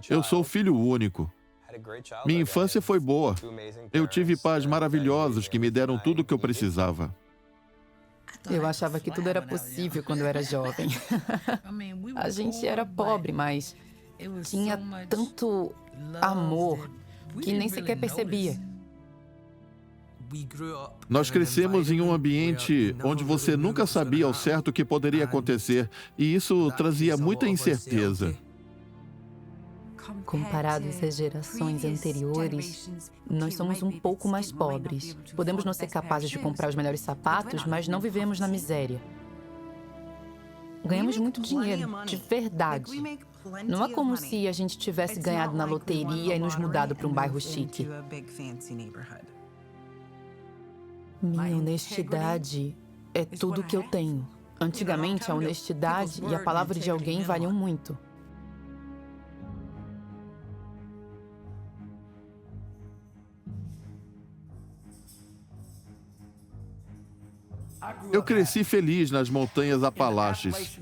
Eu sou filho único. Minha infância foi boa. Eu tive pais maravilhosos que me deram tudo o que eu precisava. Eu achava que tudo era possível quando eu era jovem. A gente era pobre, mas tinha tanto amor que nem sequer percebia. Nós crescemos em um ambiente onde você nunca sabia ao certo o que poderia acontecer, e isso trazia muita incerteza. Comparados às gerações anteriores, nós somos um pouco mais pobres. Podemos não ser capazes de comprar os melhores sapatos, mas não vivemos na miséria. Ganhamos muito dinheiro, de verdade. Não é como se a gente tivesse ganhado na loteria e nos mudado para um bairro chique. Minha honestidade é tudo que eu tenho. Antigamente, a honestidade e a palavra de alguém valiam muito. Eu cresci feliz nas montanhas Apalaches.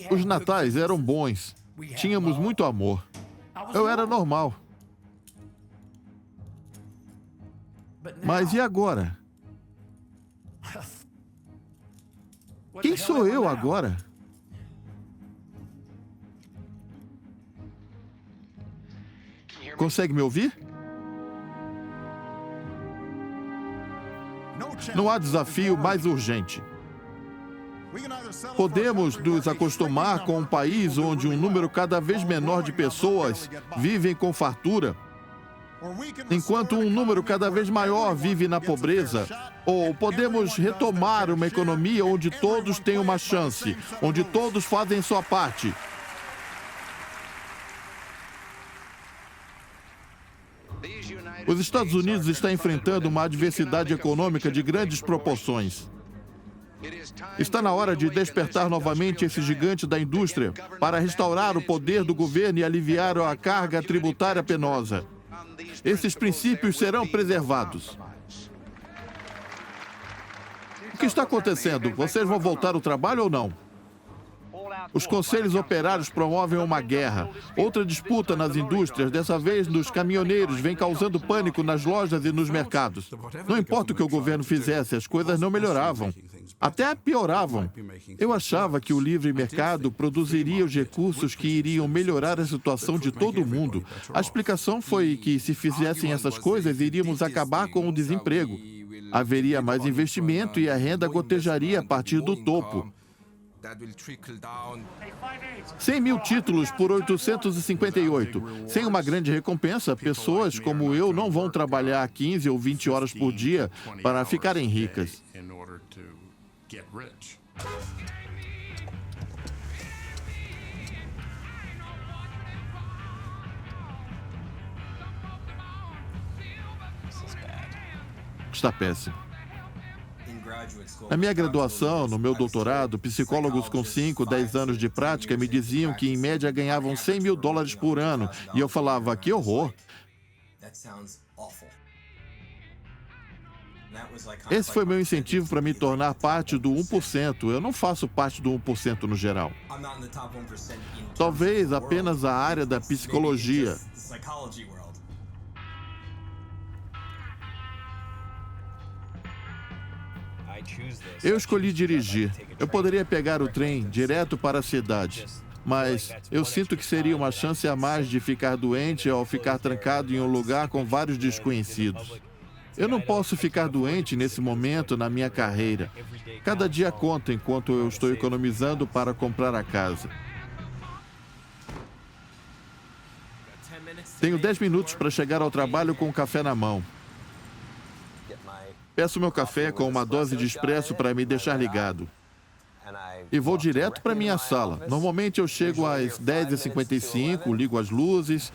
Os natais eram bons. Tínhamos muito amor. Eu era normal. Mas e agora? Quem sou eu agora? Consegue me ouvir? Não há desafio mais urgente. Podemos nos acostumar com um país onde um número cada vez menor de pessoas vivem com fartura, enquanto um número cada vez maior vive na pobreza. Ou podemos retomar uma economia onde todos têm uma chance, onde todos fazem sua parte. Os Estados Unidos está enfrentando uma adversidade econômica de grandes proporções. Está na hora de despertar novamente esse gigante da indústria para restaurar o poder do governo e aliviar a carga tributária penosa. Esses princípios serão preservados. O que está acontecendo? Vocês vão voltar ao trabalho ou não? Os conselhos operários promovem uma guerra. Outra disputa nas indústrias, dessa vez nos caminhoneiros, vem causando pânico nas lojas e nos mercados. Não importa o que o governo fizesse, as coisas não melhoravam. Até pioravam. Eu achava que o livre mercado produziria os recursos que iriam melhorar a situação de todo mundo. A explicação foi que, se fizessem essas coisas, iríamos acabar com o desemprego. Haveria mais investimento e a renda gotejaria a partir do topo. 100 mil títulos por 858. Sem uma grande recompensa, pessoas como eu não vão trabalhar 15 ou 20 horas por dia para ficarem ricas. Está péssimo. Na minha graduação, no meu doutorado, psicólogos com 5, 10 anos de prática me diziam que, em média, ganhavam 100 mil dólares por ano. E eu falava, que horror. Esse foi meu incentivo para me tornar parte do 1%. Eu não faço parte do 1% no geral. Talvez apenas a área da psicologia. Eu escolhi dirigir. Eu poderia pegar o trem direto para a cidade, mas eu sinto que seria uma chance a mais de ficar doente ao ficar trancado em um lugar com vários desconhecidos. Eu não posso ficar doente nesse momento na minha carreira. Cada dia conta enquanto eu estou economizando para comprar a casa. Tenho 10 minutos para chegar ao trabalho com o café na mão. Peço meu café com uma dose de expresso para me deixar ligado. E vou direto para minha sala. Normalmente eu chego às 10h55, ligo as luzes,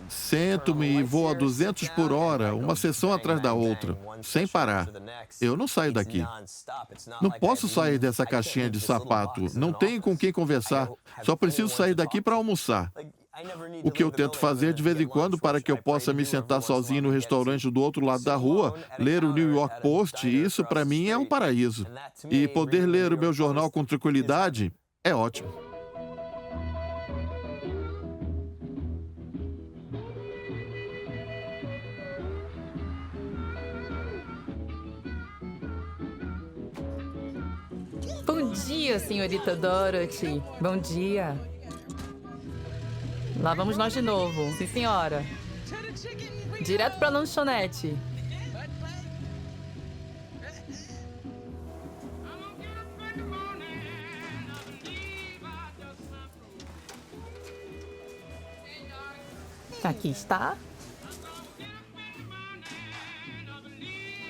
sento-me e vou a 200 por hora, uma sessão atrás da outra, sem parar. Eu não saio daqui. Não posso sair dessa caixinha de sapato. Não tenho com quem conversar. Só preciso sair daqui para almoçar. O que eu tento fazer de vez em quando para que eu possa me sentar sozinho no restaurante do outro lado da rua, ler o New York Post, isso para mim é um paraíso. E poder ler o meu jornal com tranquilidade é ótimo. Bom dia, senhorita Dorothy. Bom dia. Lá vamos nós de novo. Sim, senhora. Direto pra lanchonete. Aqui está.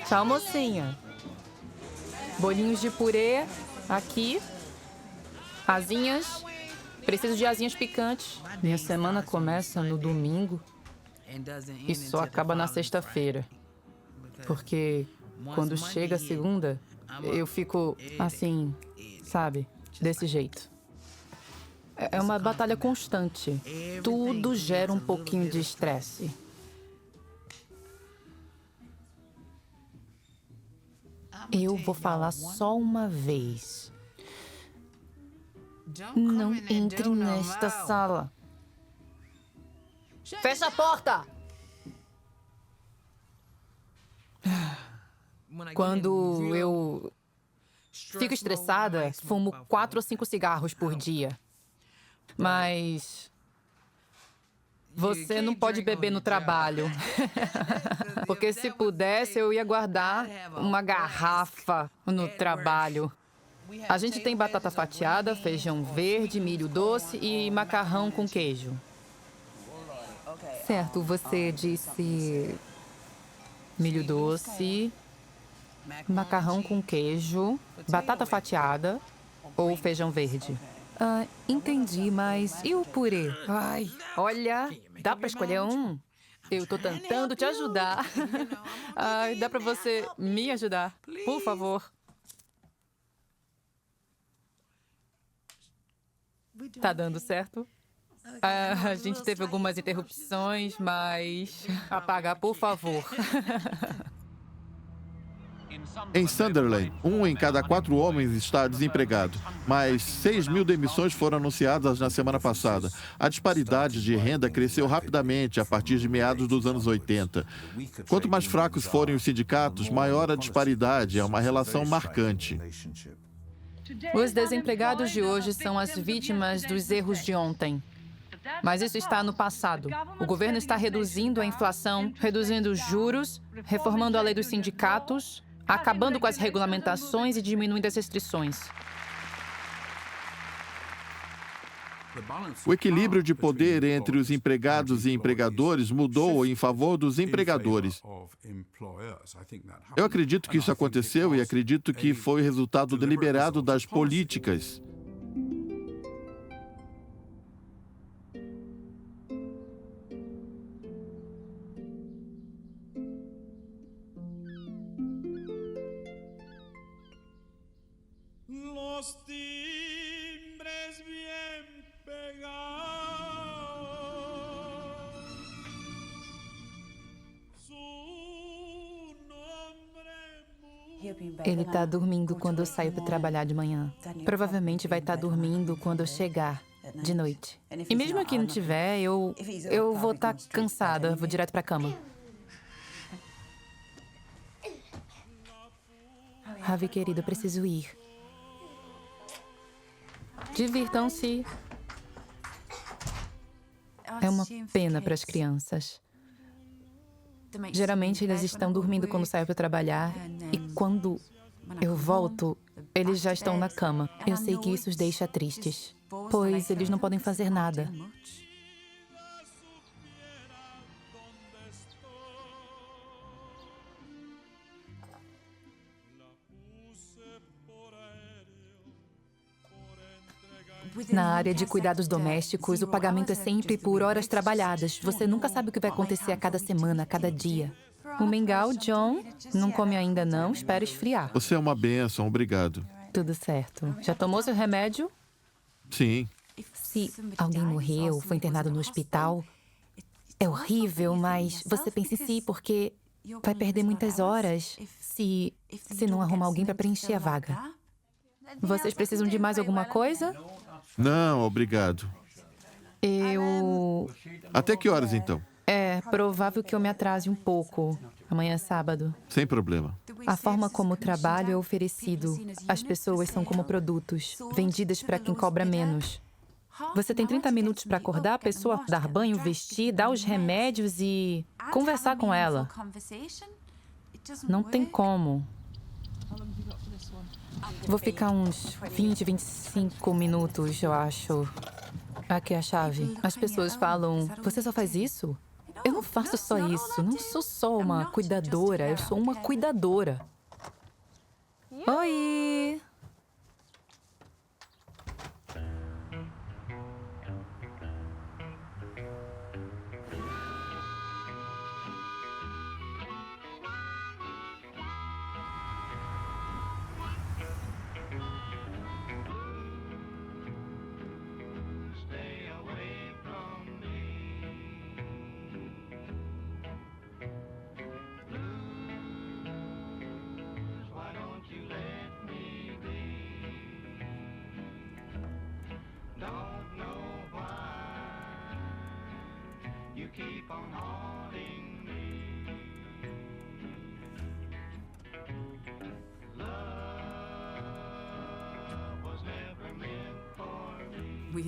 Tchau, mocinha. Bolinhos de purê aqui. Asinhas. Preciso de asinhas picantes. Minha semana começa no domingo e só acaba na sexta-feira. Porque quando chega a segunda, eu fico assim, sabe? Desse jeito. É uma batalha constante. Tudo gera um pouquinho de estresse. Eu vou falar só uma vez. Não entre nesta sala. Fecha a porta! Quando eu fico estressada, fumo 4 ou 5 cigarros por dia. Mas você não pode beber no trabalho. Porque se pudesse, eu ia guardar uma garrafa no trabalho. A gente tem batata fatiada, feijão verde, milho doce e macarrão com queijo. Certo, você disse milho doce, macarrão com queijo, batata fatiada ou feijão verde? Entendi, mas e o purê? Ai, olha, dá pra escolher um? Eu tô tentando te ajudar. Ai, dá pra você me ajudar, por favor? Tá dando certo? A gente teve algumas interrupções, mas... Apagar, por favor. Em Sunderland, 1 em cada 4 homens está desempregado, mas 6.000 demissões foram anunciadas na semana passada. A disparidade de renda cresceu rapidamente a partir de meados dos anos 80. Quanto mais fracos forem os sindicatos, maior a disparidade. É uma relação marcante. Os desempregados de hoje são as vítimas dos erros de ontem. Mas isso está no passado. O governo está reduzindo a inflação, reduzindo os juros, reformando a lei dos sindicatos, acabando com as regulamentações e diminuindo as restrições. O equilíbrio de poder entre os empregados e empregadores mudou em favor dos empregadores. Eu acredito que isso aconteceu e acredito que foi resultado deliberado das políticas. Ele está dormindo quando eu saio para trabalhar de manhã. Provavelmente vai estar dormindo quando eu chegar de noite. E mesmo que não tiver, eu vou estar cansada, vou direto para a cama. Ravi, querido, eu preciso ir. Divirtam-se. É uma pena para as crianças. Geralmente, eles estão dormindo quando saio para trabalhar e quando eu volto, eles já estão na cama. Eu sei que isso os deixa tristes, pois eles não podem fazer nada. Na área de cuidados domésticos, o pagamento é sempre por horas trabalhadas. Você nunca sabe o que vai acontecer a cada semana, a cada dia. O mingau, John, não come ainda não, espera esfriar. Você é uma bênção, obrigado. Tudo certo. Já tomou seu remédio? Sim. Se alguém morreu ou foi internado no hospital, é horrível, mas você pensa em si porque vai perder muitas horas se não arrumar alguém para preencher a vaga. Vocês precisam de mais alguma coisa? Não, obrigado. Até que horas, então? É provável que eu me atrase um pouco. Amanhã é sábado. Sem problema. A forma como o trabalho é oferecido, as pessoas são como produtos, vendidas para quem cobra menos. Você tem 30 minutos para acordar a pessoa, dar banho, vestir, dar os remédios e conversar com ela. Não tem como. Vou ficar uns 20, 25 minutos, eu acho. Aqui é a chave. As pessoas falam, você só faz isso? Eu não faço só isso. Não sou só uma cuidadora, eu sou uma cuidadora. Oi!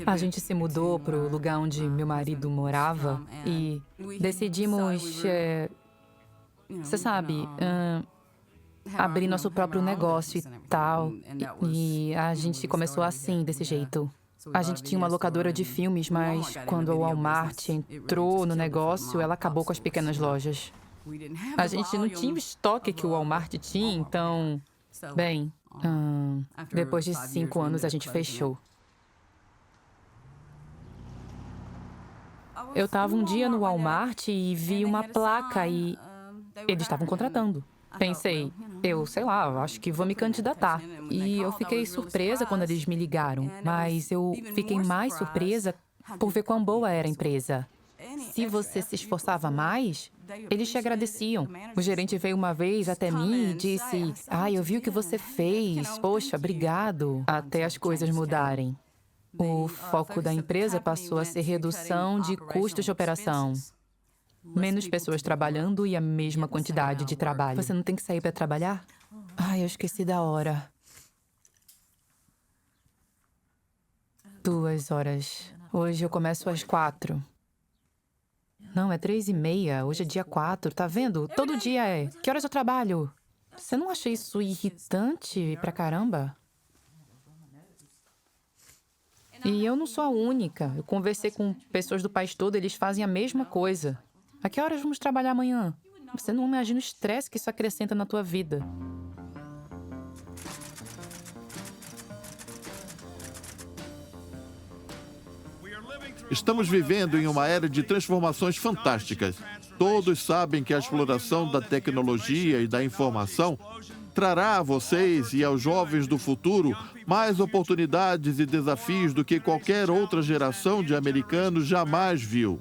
A gente se mudou para o lugar onde meu marido morava e decidimos, você sabe, abrir nosso próprio negócio e tal. E a gente começou assim, desse jeito. A gente tinha uma locadora de filmes, mas quando a Walmart entrou no negócio, ela acabou com as pequenas lojas. A gente não tinha o estoque que o Walmart tinha, então... Bem, depois de 5 anos a gente fechou. Eu estava um dia no Walmart e vi uma placa e eles estavam contratando. Pensei, sei lá, acho que vou me candidatar. E eu fiquei surpresa quando eles me ligaram, mas eu fiquei mais surpresa por ver quão boa era a empresa. Se você se esforçava mais, eles te agradeciam. O gerente veio uma vez até mim e disse, eu vi o que você fez, poxa, obrigado, até as coisas mudarem. O foco da empresa passou a ser redução de custos de operação. Menos pessoas trabalhando e a mesma quantidade de trabalho. Você não tem que sair para trabalhar? Eu esqueci da hora. 2 horas. Hoje eu começo às 4. Não, é 3:30. Hoje é dia 4, tá vendo? Todo dia é. Que horas eu trabalho? Você não acha isso irritante pra caramba? E eu não sou a única. Eu conversei com pessoas do país todo, eles fazem a mesma coisa. A que horas vamos trabalhar amanhã? Você não imagina o estresse que isso acrescenta na tua vida. Estamos vivendo em uma era de transformações fantásticas. Todos sabem que a exploração da tecnologia e da informação trará a vocês e aos jovens do futuro mais oportunidades e desafios do que qualquer outra geração de americanos jamais viu.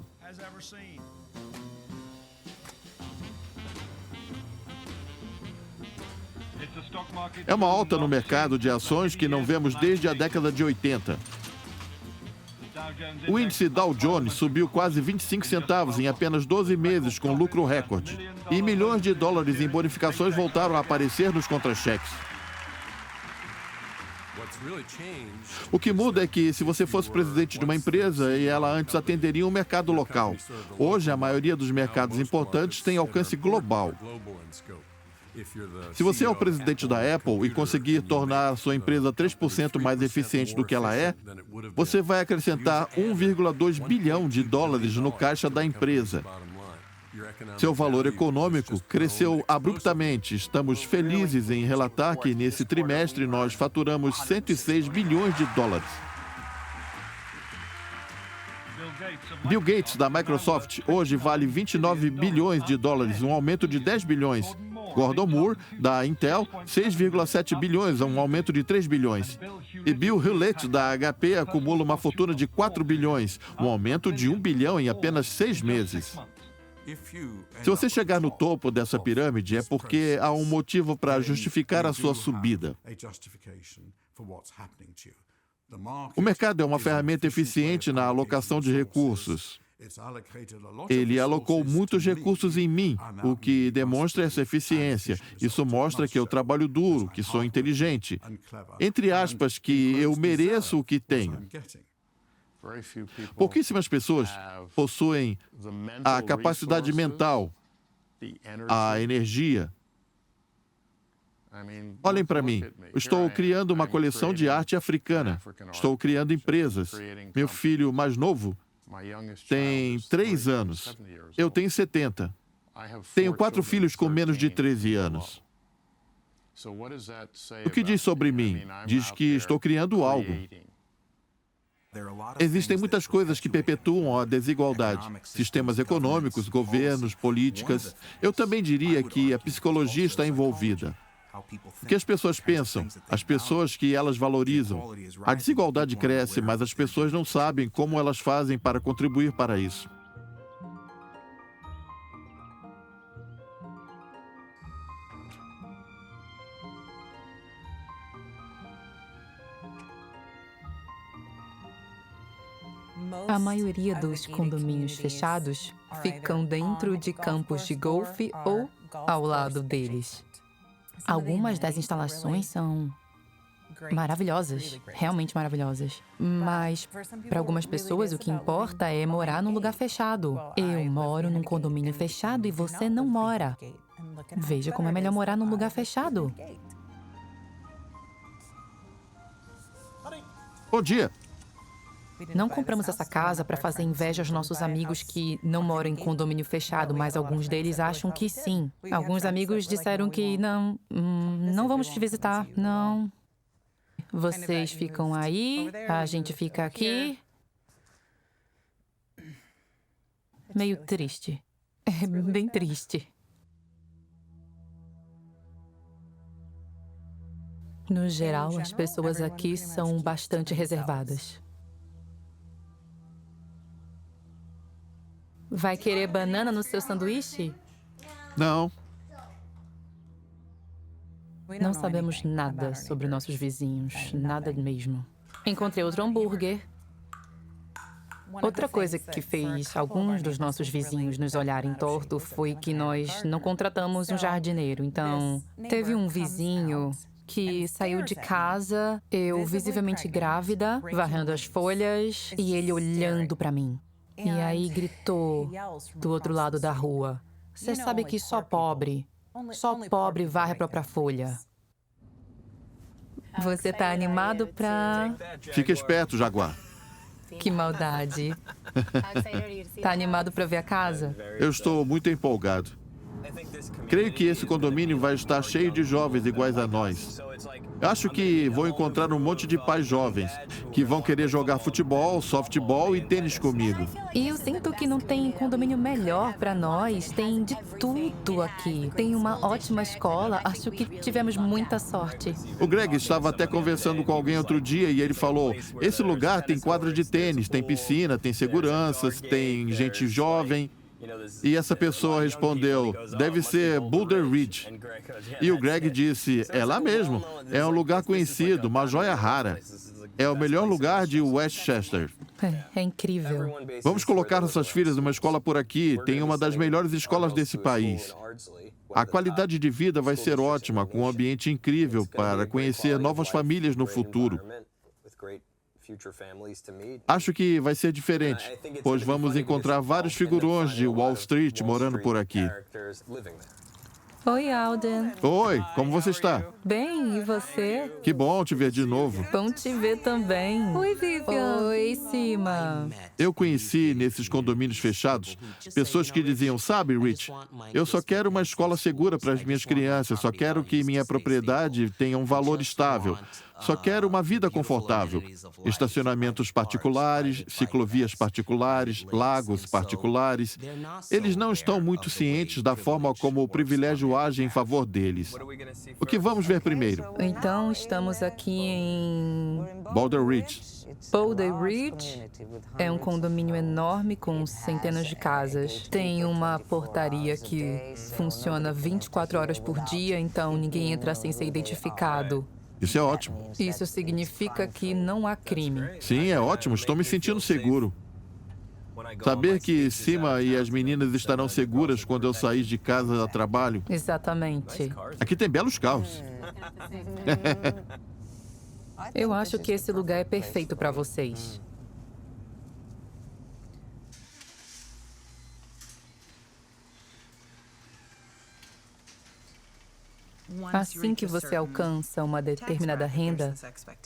É uma alta no mercado de ações que não vemos desde a década de 80. O índice Dow Jones subiu quase 25 centavos em apenas 12 meses, com lucro recorde. E milhões de dólares em bonificações voltaram a aparecer nos contra-cheques. O que muda é que, se você fosse presidente de uma empresa, e ela antes atenderia um mercado local. Hoje, a maioria dos mercados importantes tem alcance global. Se você é o presidente da Apple e conseguir tornar sua empresa 3% mais eficiente do que ela é, você vai acrescentar 1,2 bilhão de dólares no caixa da empresa. Seu valor econômico cresceu abruptamente. Estamos felizes em relatar que, nesse trimestre, nós faturamos 106 bilhões de dólares. Bill Gates, da Microsoft, hoje vale 29 bilhões de dólares, um aumento de 10 bilhões. Gordon Moore, da Intel, 6,7 bilhões, um aumento de 3 bilhões. E Bill Hewlett, da HP, acumula uma fortuna de 4 bilhões, um aumento de 1 bilhão em apenas 6 meses. Se você chegar no topo dessa pirâmide, é porque há um motivo para justificar a sua subida. O mercado é uma ferramenta eficiente na alocação de recursos. Ele alocou muitos recursos em mim, o que demonstra essa eficiência. Isso mostra que eu trabalho duro, que sou inteligente. Entre aspas, que eu mereço o que tenho. Pouquíssimas pessoas possuem a capacidade mental, a energia. Olhem para mim. Estou criando uma coleção de arte africana. Estou criando empresas. Meu filho mais novo tem 3 anos. Eu tenho 70. Tenho 4 filhos com menos de 13 anos. O que diz sobre mim? Diz que estou criando algo. Existem muitas coisas que perpetuam a desigualdade. Sistemas econômicos, governos, políticas. Eu também diria que a psicologia está envolvida. O que as pessoas pensam, as pessoas que elas valorizam. A desigualdade cresce, mas as pessoas não sabem como elas fazem para contribuir para isso. A maioria dos condomínios fechados ficam dentro de campos de golfe ou ao lado deles. Algumas das instalações são maravilhosas, realmente maravilhosas. Mas, para algumas pessoas, o que importa é morar num lugar fechado. Eu moro num condomínio fechado e você não mora. Veja como é melhor morar num lugar fechado. Bom dia. Não compramos essa casa para fazer inveja aos nossos amigos que não moram em condomínio fechado, mas alguns deles acham que sim. Alguns amigos disseram que não vamos te visitar, não. Vocês ficam aí, a gente fica aqui. Meio triste. É bem triste. No geral, as pessoas aqui são bastante reservadas. Vai querer banana no seu sanduíche? Não. Não sabemos nada sobre nossos vizinhos, nada mesmo. Encontrei outro hambúrguer. Outra coisa que fez alguns dos nossos vizinhos nos olharem torto foi que nós não contratamos um jardineiro. Então, teve um vizinho que saiu de casa, eu visivelmente grávida, varrendo as folhas, e ele olhando para mim. E aí gritou do outro lado da rua: "Você sabe que só pobre varre a própria folha." Você tá animado pra... Fique esperto, Jaguar. Que maldade. Tá animado pra ver a casa? Eu estou muito empolgado. Creio que esse condomínio vai estar cheio de jovens iguais a nós. Acho que vou encontrar um monte de pais jovens que vão querer jogar futebol, softball e tênis comigo. E eu sinto que não tem condomínio melhor para nós. Tem de tudo aqui. Tem uma ótima escola. Acho que tivemos muita sorte. O Greg estava até conversando com alguém outro dia e ele falou: esse lugar tem quadra de tênis, tem piscina, tem seguranças, tem gente jovem. E essa pessoa respondeu: deve ser Boulder Ridge. E o Greg disse: é lá mesmo. É um lugar conhecido, uma joia rara. É o melhor lugar de Westchester. É incrível. Vamos colocar nossas filhas numa escola por aqui. Tem uma das melhores escolas desse país. A qualidade de vida vai ser ótima, com um ambiente incrível para conhecer novas famílias no futuro. Acho que vai ser diferente, pois vamos encontrar vários figurões de Wall Street morando por aqui. Oi, Alden. Oi, como você está? Bem, e você? Que bom te ver de novo. Bom te ver também. Oi, Vivian. Oi, Cima. Eu conheci nesses condomínios fechados pessoas que diziam: sabe, Rich, eu só quero uma escola segura para as minhas crianças, só quero que minha propriedade tenha um valor estável. Só quero uma vida confortável. Estacionamentos particulares, ciclovias particulares, lagos particulares. Eles não estão muito cientes da forma como o privilégio age em favor deles. O que vamos ver primeiro? Então, estamos aqui em Boulder Ridge. Boulder Ridge. É um condomínio enorme com centenas de casas. Tem uma portaria que funciona 24 horas por dia, então ninguém entra sem ser identificado. Isso é ótimo. Isso significa que não há crime. Sim, é ótimo. Estou me sentindo seguro. Saber que Sima e as meninas estarão seguras quando eu sair de casa a trabalho. Exatamente. Aqui tem belos carros. Eu acho que esse lugar é perfeito para vocês. Assim que você alcança uma determinada renda,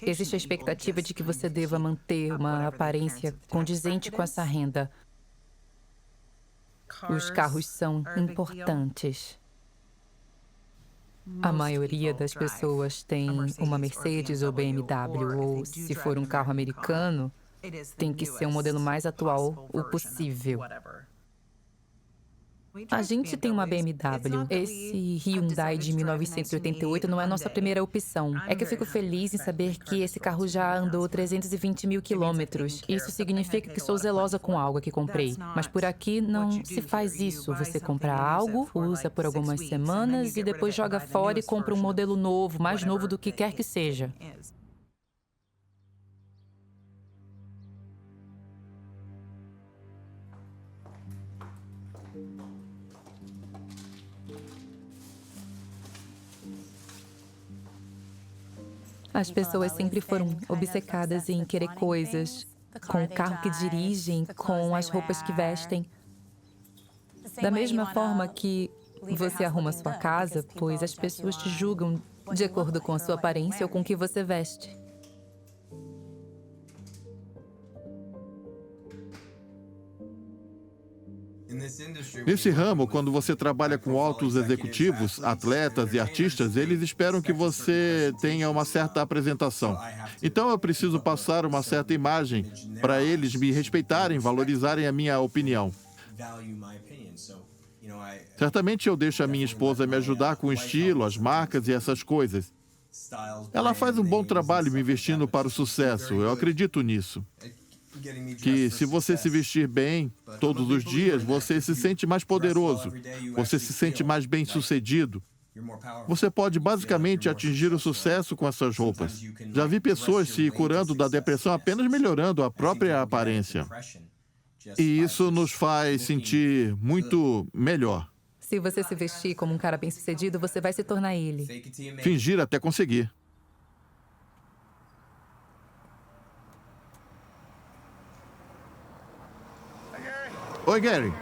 existe a expectativa de que você deva manter uma aparência condizente com essa renda. Os carros são importantes. A maioria das pessoas tem uma Mercedes ou BMW, ou se for um carro americano, tem que ser um modelo mais atual o possível. A gente tem uma BMW. Esse Hyundai de 1988 não é a nossa primeira opção. É que eu fico feliz em saber que esse carro já andou 320 mil quilômetros. Isso significa que sou zelosa com algo que comprei. Mas por aqui não se faz isso. Você compra algo, usa por algumas semanas e depois joga fora e compra um modelo novo, mais novo do que quer que seja. As pessoas sempre foram obcecadas em querer coisas, com o carro que dirigem, com as roupas que vestem. Da mesma forma que você arruma sua casa, pois as pessoas te julgam de acordo com a sua aparência ou com o que você veste. Nesse ramo, quando você trabalha com altos executivos, atletas e artistas, eles esperam que você tenha uma certa apresentação. Então eu preciso passar uma certa imagem para eles me respeitarem, valorizarem a minha opinião. Certamente eu deixo a minha esposa me ajudar com o estilo, as marcas e essas coisas. Ela faz um bom trabalho me investindo para o sucesso, eu acredito nisso. Que se você se vestir bem todos os dias, você se sente mais poderoso, você se sente mais bem-sucedido. Você pode basicamente atingir o sucesso com essas roupas. Já vi pessoas se curando da depressão apenas melhorando a própria aparência. E isso nos faz sentir muito melhor. Se você se vestir como um cara bem-sucedido, você vai se tornar ele. Fingir até conseguir. Oi, Gary.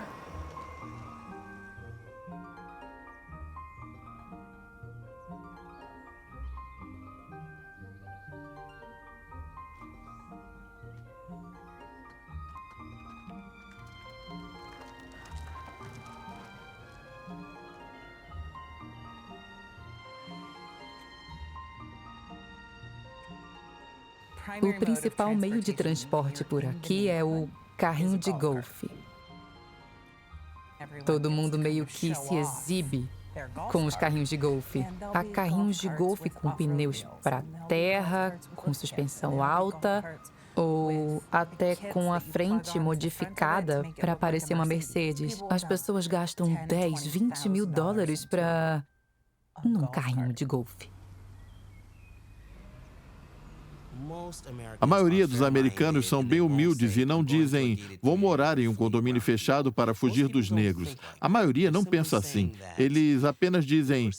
O principal meio de transporte por aqui é o carrinho de golfe. Todo mundo meio que se exibe com os carrinhos de golfe. Há carrinhos de golfe com pneus para terra, com suspensão alta, ou até com a frente modificada para parecer uma Mercedes. As pessoas gastam 10, 20 mil dólares num carrinho de golfe. A maioria dos americanos são bem humildes e não dizem, vou morar em um condomínio fechado para fugir dos negros. A maioria não pensa assim. Eles apenas dizem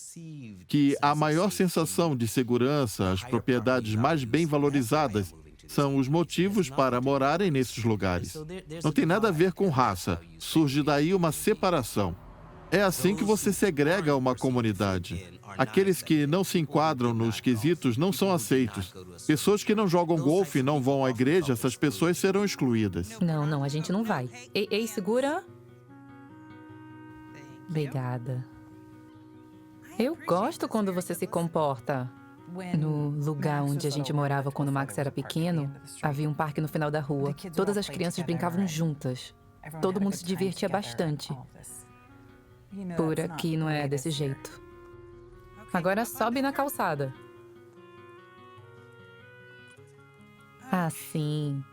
que a maior sensação de segurança, as propriedades mais bem valorizadas, são os motivos para morarem nesses lugares. Não tem nada a ver com raça. Surge daí uma separação. É assim que você segrega uma comunidade. Aqueles que não se enquadram nos quesitos não são aceitos. Pessoas que não jogam golfe e não vão à igreja, essas pessoas serão excluídas. Não, a gente não vai. Ei, segura. Obrigada. Eu gosto quando você se comporta. No lugar onde a gente morava quando o Max era pequeno, havia um parque no final da rua. Todas as crianças brincavam juntas. Todo mundo se divertia bastante. Por aqui não é desse jeito. Agora sobe na calçada. Assim.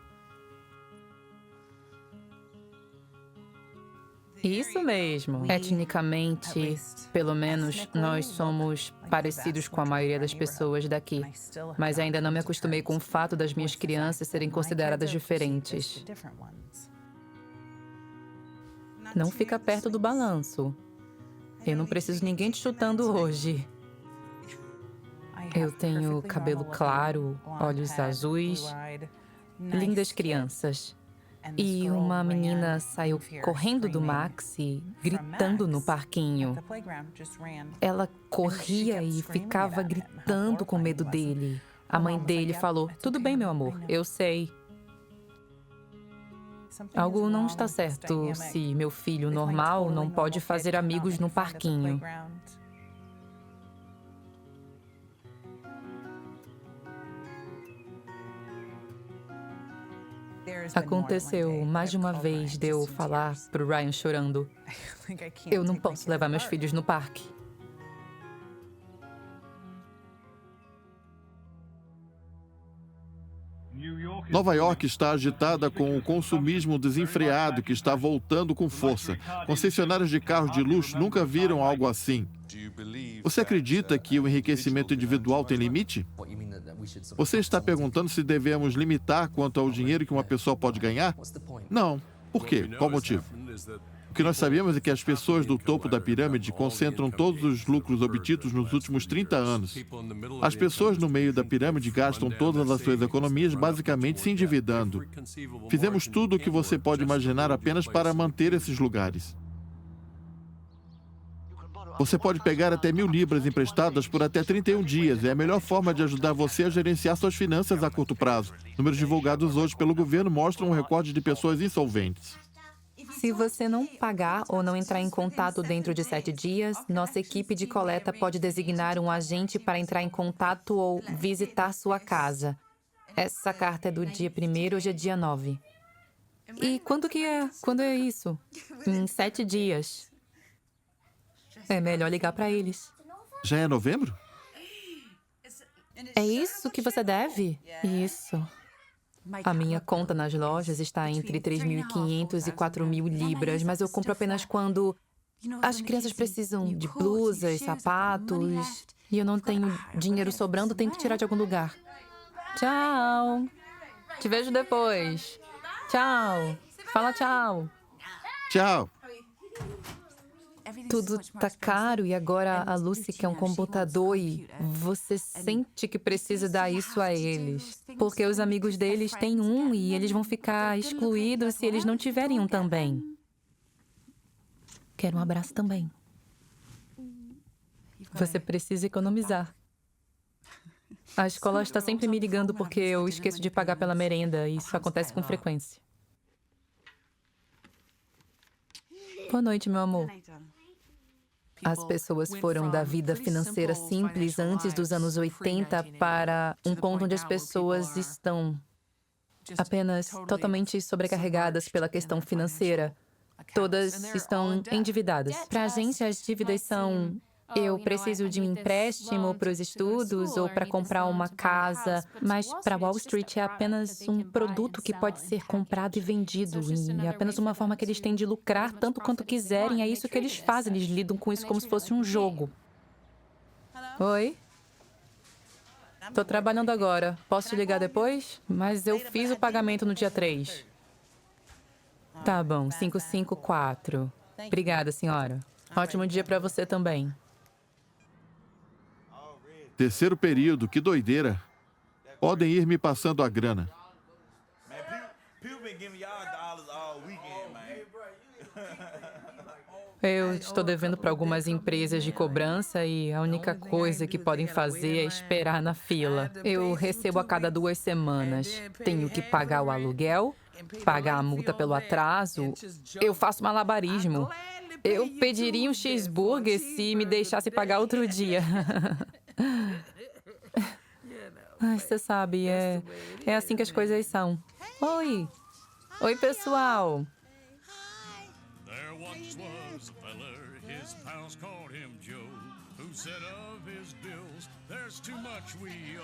Isso mesmo. Etnicamente, pelo menos, nós somos parecidos com a maioria das pessoas daqui. Mas ainda não me acostumei com o fato das minhas crianças serem consideradas diferentes. Não fica perto do balanço. Eu não preciso de ninguém te chutando hoje. Eu tenho cabelo claro, olhos azuis, lindas crianças. E uma menina saiu correndo do Maxi, gritando no parquinho. Ela corria e ficava gritando com medo dele. A mãe dele falou: "Tudo bem, meu amor, eu sei." Algo não está certo se meu filho normal não pode fazer amigos no parquinho. Aconteceu mais de uma vez de eu falar pro Ryan chorando: "Eu não posso levar meus filhos no parque." Nova York está agitada com o consumismo desenfreado que está voltando com força. Concessionárias de carros de luxo nunca viram algo assim. Você acredita que o enriquecimento individual tem limite? Você está perguntando se devemos limitar quanto ao dinheiro que uma pessoa pode ganhar? Não. Por quê? Qual o motivo? O que nós sabemos é que as pessoas do topo da pirâmide concentram todos os lucros obtidos nos últimos 30 anos. As pessoas no meio da pirâmide gastam todas as suas economias basicamente se endividando. Fizemos tudo o que você pode imaginar apenas para manter esses lugares. Você pode pegar até 1.000 libras emprestadas por até 31 dias. É a melhor forma de ajudar você a gerenciar suas finanças a curto prazo. Números divulgados hoje pelo governo mostram um recorde de pessoas insolventes. Se você não pagar ou não entrar em contato dentro de 7 dias, nossa equipe de coleta pode designar um agente para entrar em contato ou visitar sua casa. Essa carta é do dia 1º, hoje é dia 9. E quando que é? Quando é isso? Em 7 dias. É melhor ligar para eles. Já é novembro? É isso que você deve? Isso. A minha conta nas lojas está entre 3.500 e 4.000 libras, mas eu compro apenas quando as crianças precisam de blusas, sapatos, e eu não tenho dinheiro sobrando, tenho que tirar de algum lugar. Tchau. Te vejo depois. Tchau. Fala tchau. Tchau. Tudo tá caro e agora a Lucy quer um computador e você sente que precisa dar isso a eles. Porque os amigos deles têm um e eles vão ficar excluídos se eles não tiverem um também. Quero um abraço também. Você precisa economizar. A escola está sempre me ligando porque eu esqueço de pagar pela merenda e isso acontece com frequência. Boa noite, meu amor. As pessoas foram da vida financeira simples antes dos anos 80 para um ponto onde as pessoas estão apenas totalmente sobrecarregadas pela questão financeira. Todas estão endividadas. Para a gente, as dívidas são: eu preciso de um empréstimo para os estudos ou para comprar uma casa, mas para Wall Street é apenas um produto que pode ser comprado e vendido, e é apenas uma forma que eles têm de lucrar tanto quanto quiserem. É isso que eles fazem, eles lidam com isso como se fosse um jogo. Oi? Tô trabalhando agora. Posso te ligar depois? Mas eu fiz o pagamento no dia 3. Tá bom, 554. Obrigada, senhora. Ótimo dia para você também. Terceiro período, que doideira. Podem ir me passando a grana. Eu estou devendo para algumas empresas de cobrança e a única coisa que podem fazer é esperar na fila. Eu recebo a cada 2 semanas. Tenho que pagar o aluguel, pagar a multa pelo atraso. Eu faço malabarismo. Eu pediria um cheeseburger se me deixasse pagar outro dia. Ai, você sabe, é assim que as coisas são. Oi! Oi, pessoal! was a feller, his pals called him Joe, who said of his bills, there's too much we owe.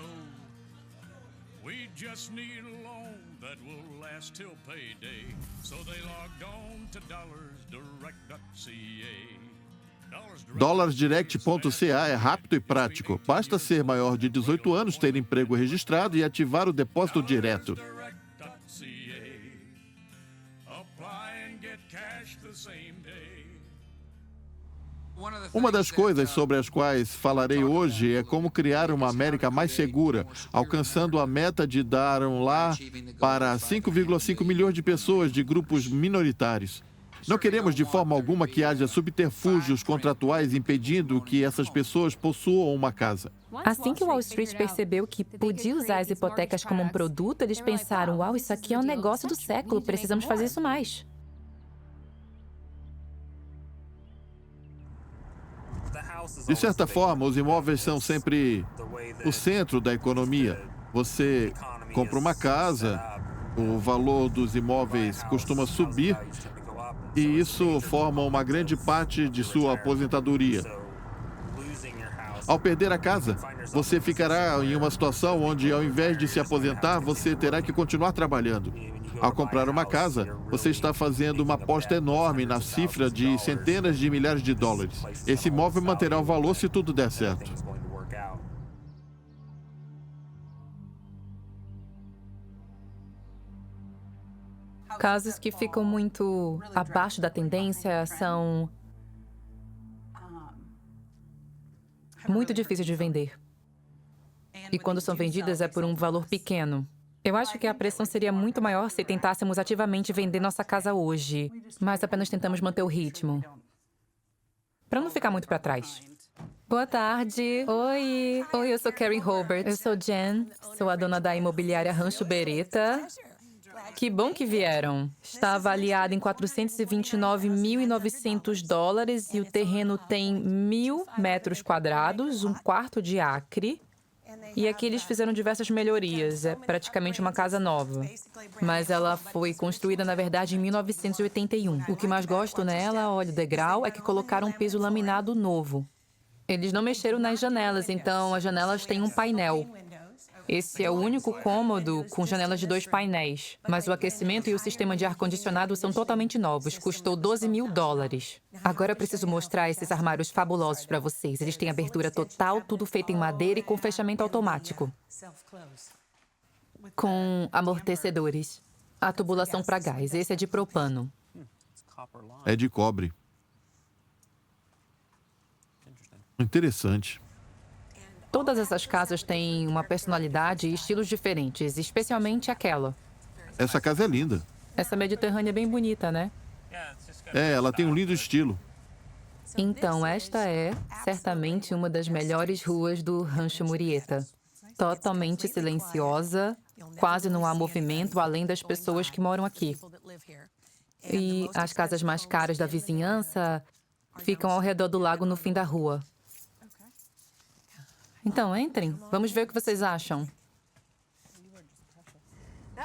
We just need a loan that will last till payday. So they logged on to dollarsdirect.ca. DollarsDirect.ca é rápido e prático. Basta ser maior de 18 anos, ter emprego registrado e ativar o depósito direto. Uma das coisas sobre as quais falarei hoje é como criar uma América mais segura, alcançando a meta de dar um lar para 5,5 milhões de pessoas de grupos minoritários. Não queremos de forma alguma que haja subterfúgios contratuais impedindo que essas pessoas possuam uma casa. Assim que Wall Street percebeu que podia usar as hipotecas como um produto, eles pensaram, uau, isso aqui é um negócio do século, precisamos fazer isso mais. De certa forma, os imóveis são sempre o centro da economia. Você compra uma casa, o valor dos imóveis costuma subir e isso forma uma grande parte de sua aposentadoria. Ao perder a casa, você ficará em uma situação onde, ao invés de se aposentar, você terá que continuar trabalhando. Ao comprar uma casa, você está fazendo uma aposta enorme na cifra de centenas de milhares de dólares. Esse imóvel manterá o valor se tudo der certo. Casos que ficam muito abaixo da tendência são muito difíceis de vender. E quando são vendidas é por um valor pequeno. Eu acho que a pressão seria muito maior se tentássemos ativamente vender nossa casa hoje, mas apenas tentamos manter o ritmo, para não ficar muito para trás. Boa tarde. Oi. Oi, eu sou Karen Hobart. Eu sou Jen, sou a dona da imobiliária Rancho Beretta. Que bom que vieram. Está avaliado em 429.900 dólares e o terreno tem 1.000 metros quadrados, um quarto de acre. E aqui eles fizeram diversas melhorias. É praticamente uma casa nova. Mas ela foi construída, na verdade, em 1981. O que mais gosto nela, olha, o degrau, é que colocaram um piso laminado novo. Eles não mexeram nas janelas, então as janelas têm um painel. Esse é o único cômodo com janelas de 2 painéis. Mas o aquecimento e o sistema de ar-condicionado são totalmente novos. Custou 12 mil dólares. Agora eu preciso mostrar esses armários fabulosos para vocês. Eles têm abertura total, tudo feito em madeira e com fechamento automático. Com amortecedores. A tubulação para gás. Esse é de propano. É de cobre. Interessante. Todas essas casas têm uma personalidade e estilos diferentes, especialmente aquela. Essa casa é linda. Essa mediterrânea é bem bonita, né? É, ela tem um lindo estilo. Então, esta é, certamente, uma das melhores ruas do Rancho Murieta. Totalmente silenciosa, quase não há movimento além das pessoas que moram aqui. E as casas mais caras da vizinhança ficam ao redor do lago no fim da rua. Então, entrem. Vamos ver o que vocês acham.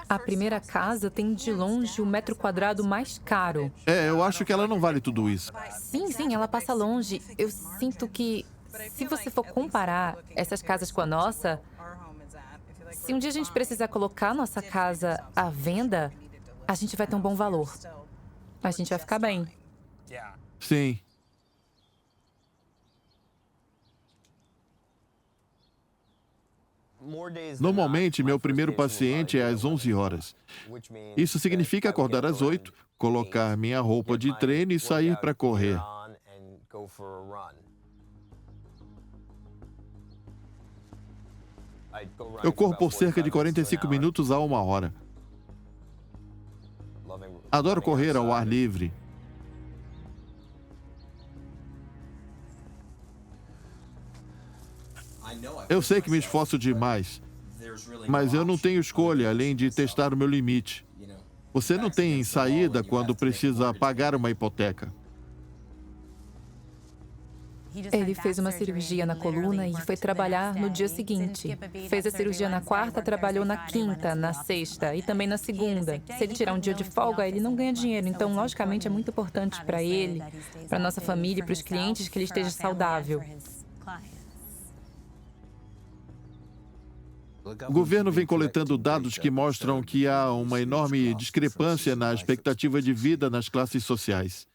A primeira casa tem, de longe, o metro quadrado mais caro. É, eu acho que ela não vale tudo isso. Sim, ela passa longe. Eu sinto que, se você for comparar essas casas com a nossa, se um dia a gente precisar colocar nossa casa à venda, a gente vai ter um bom valor. A gente vai ficar bem. Sim. Normalmente, meu primeiro paciente é às 11 horas. Isso significa acordar às 8, colocar minha roupa de treino e sair para correr. Eu corro por cerca de 45 minutos a 1 hora. Adoro correr ao ar livre. Eu sei que me esforço demais, mas eu não tenho escolha além de testar o meu limite. Você não tem saída quando precisa pagar uma hipoteca. Ele fez uma cirurgia na coluna e foi trabalhar no dia seguinte. Fez a cirurgia na quarta, trabalhou na quinta, na sexta e também na segunda. Se ele tirar um dia de folga, ele não ganha dinheiro. Então, logicamente, é muito importante para ele, para nossa família e para os clientes que ele esteja saudável. O governo vem coletando dados que mostram que há uma enorme discrepância na expectativa de vida nas classes sociais.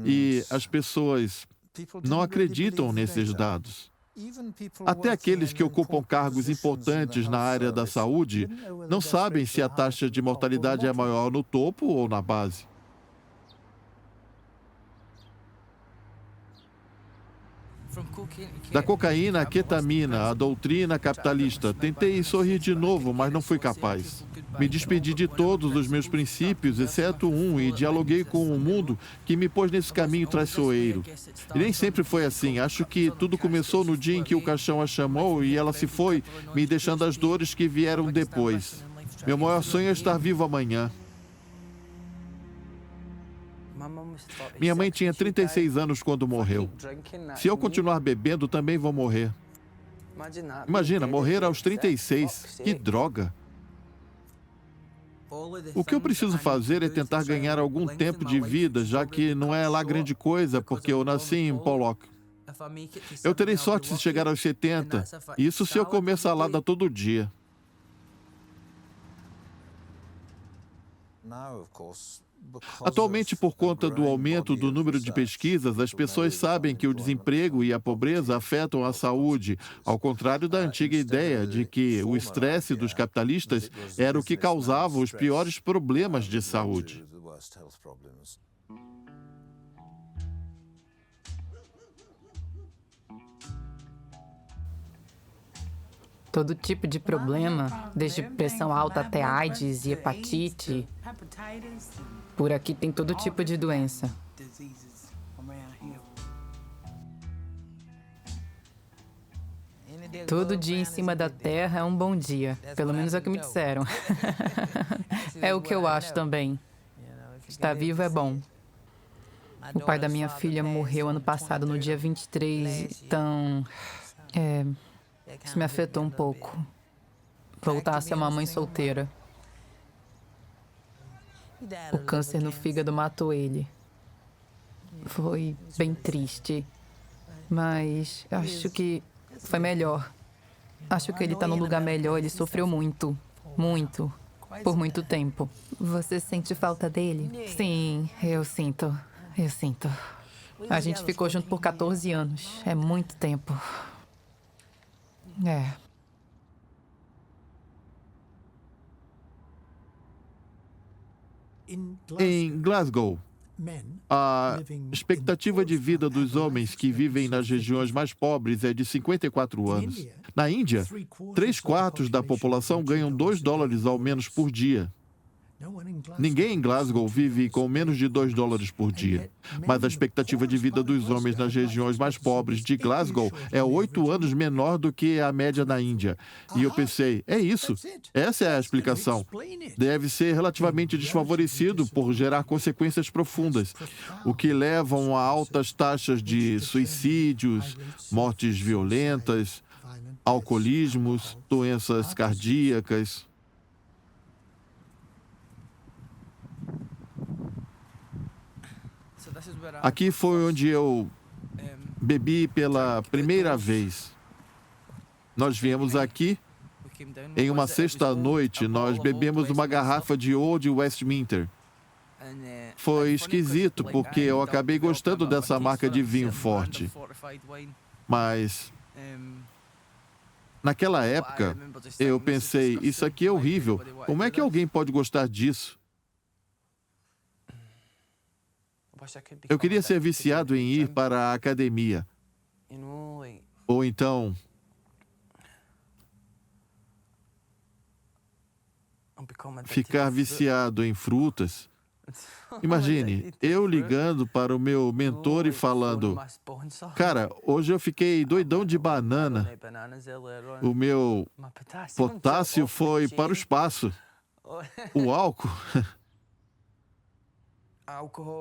E as pessoas não acreditam nesses dados. Até aqueles que ocupam cargos importantes na área da saúde não sabem se a taxa de mortalidade é maior no topo ou na base. Da cocaína à ketamina, à doutrina capitalista, tentei sorrir de novo, mas não fui capaz. Me despedi de todos os meus princípios, exceto um, e dialoguei com o mundo que me pôs nesse caminho traiçoeiro. E nem sempre foi assim. Acho que tudo começou no dia em que o caixão a chamou e ela se foi, me deixando as dores que vieram depois. Meu maior sonho é estar vivo amanhã. Minha mãe tinha 36 anos quando morreu. Se eu continuar bebendo, também vou morrer. Imagina, morrer aos 36. Que droga! O que eu preciso fazer é tentar ganhar algum tempo de vida, já que não é lá grande coisa, porque eu nasci em Pollock. Eu terei sorte se chegar aos 70, isso se eu comer salada todo dia. Atualmente, por conta do aumento do número de pesquisas, as pessoas sabem que o desemprego e a pobreza afetam a saúde, ao contrário da antiga ideia de que o estresse dos capitalistas era o que causava os piores problemas de saúde. Todo tipo de problema, desde pressão alta até AIDS e hepatite. Por aqui tem todo tipo de doença. Todo dia em cima da terra é um bom dia. Pelo menos é o que me disseram. É o que eu acho também. Estar vivo é bom. O pai da minha filha morreu ano passado, no dia 23, então... isso me afetou um pouco. Voltar a ser uma mãe solteira. O câncer no fígado matou ele. Foi bem triste. Mas acho que foi melhor. Acho que ele está num lugar melhor. Ele sofreu muito. Muito. Por muito tempo. Você sente falta dele? Sim, eu sinto. Eu sinto. A gente ficou junto por 14 anos. É muito tempo. É. Em Glasgow, a expectativa de vida dos homens que vivem nas regiões mais pobres é de 54 anos. Na Índia, 3/4 da população ganham $2 ao menos por dia. Ninguém em Glasgow vive com menos de $2 por dia. Mas a expectativa de vida dos homens nas regiões mais pobres de Glasgow é 8 anos menor do que a média na Índia. E eu pensei, é isso. Essa é a explicação. Deve ser relativamente desfavorecido por gerar consequências profundas, o que levam a altas taxas de suicídios, mortes violentas, alcoolismos, doenças cardíacas. Aqui foi onde eu bebi pela primeira vez. Nós viemos aqui em uma sexta-noite, nós bebemos uma garrafa de Old Westminster. Foi esquisito, porque eu acabei gostando dessa marca de vinho forte. Mas, naquela época, eu pensei, isso aqui é horrível. Como é que alguém pode gostar disso? Eu queria ser viciado em ir para a academia. Ou então... ficar viciado em frutas. Imagine, eu ligando para o meu mentor e falando, cara, hoje eu fiquei doidão de banana. O meu potássio foi para o espaço. O álcool...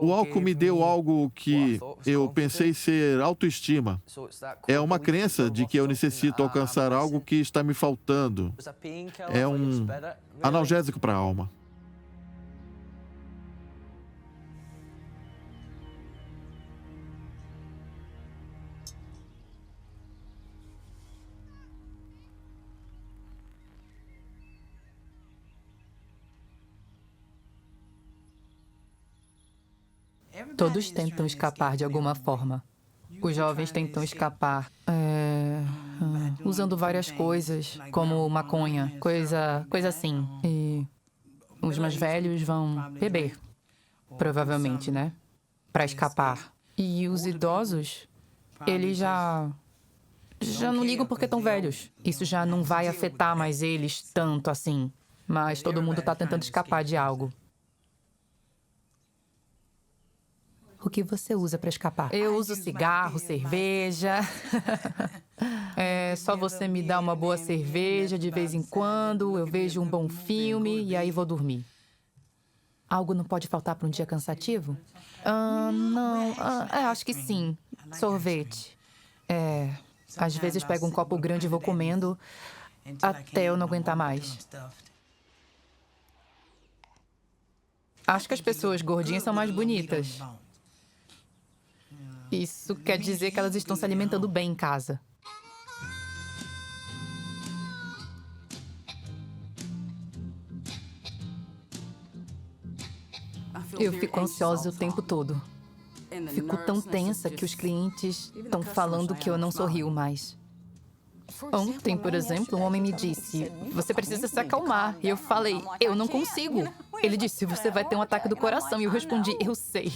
O álcool me deu algo que eu pensei ser autoestima. É uma crença de que eu necessito alcançar algo que está me faltando. É um analgésico para a alma. Todos tentam escapar de alguma forma. Os jovens tentam escapar usando várias coisas, como maconha, coisa assim. E os mais velhos vão beber, provavelmente, né? Para escapar. E os idosos, eles já não ligam porque estão velhos. Isso já não vai afetar mais eles tanto assim. Mas todo mundo está tentando escapar de algo. O que você usa para escapar? Eu uso cigarro, cerveja. É só você me dar uma boa cerveja de vez em quando, eu vejo um bom filme e aí vou dormir. Algo não pode faltar para um dia cansativo? Não. Acho que sim. Sorvete. Às vezes pego um copo grande e vou comendo até eu não aguentar mais. Acho que as pessoas gordinhas são mais bonitas. Isso quer dizer que elas estão se alimentando bem em casa. Eu fico ansiosa o tempo todo. Fico tão tensa que os clientes estão falando que eu não sorrio mais. Ontem, por exemplo, um homem me disse: "Você precisa se acalmar." E eu falei: "Eu não consigo." Ele disse: "Você vai ter um ataque do coração." E eu respondi: "Eu sei."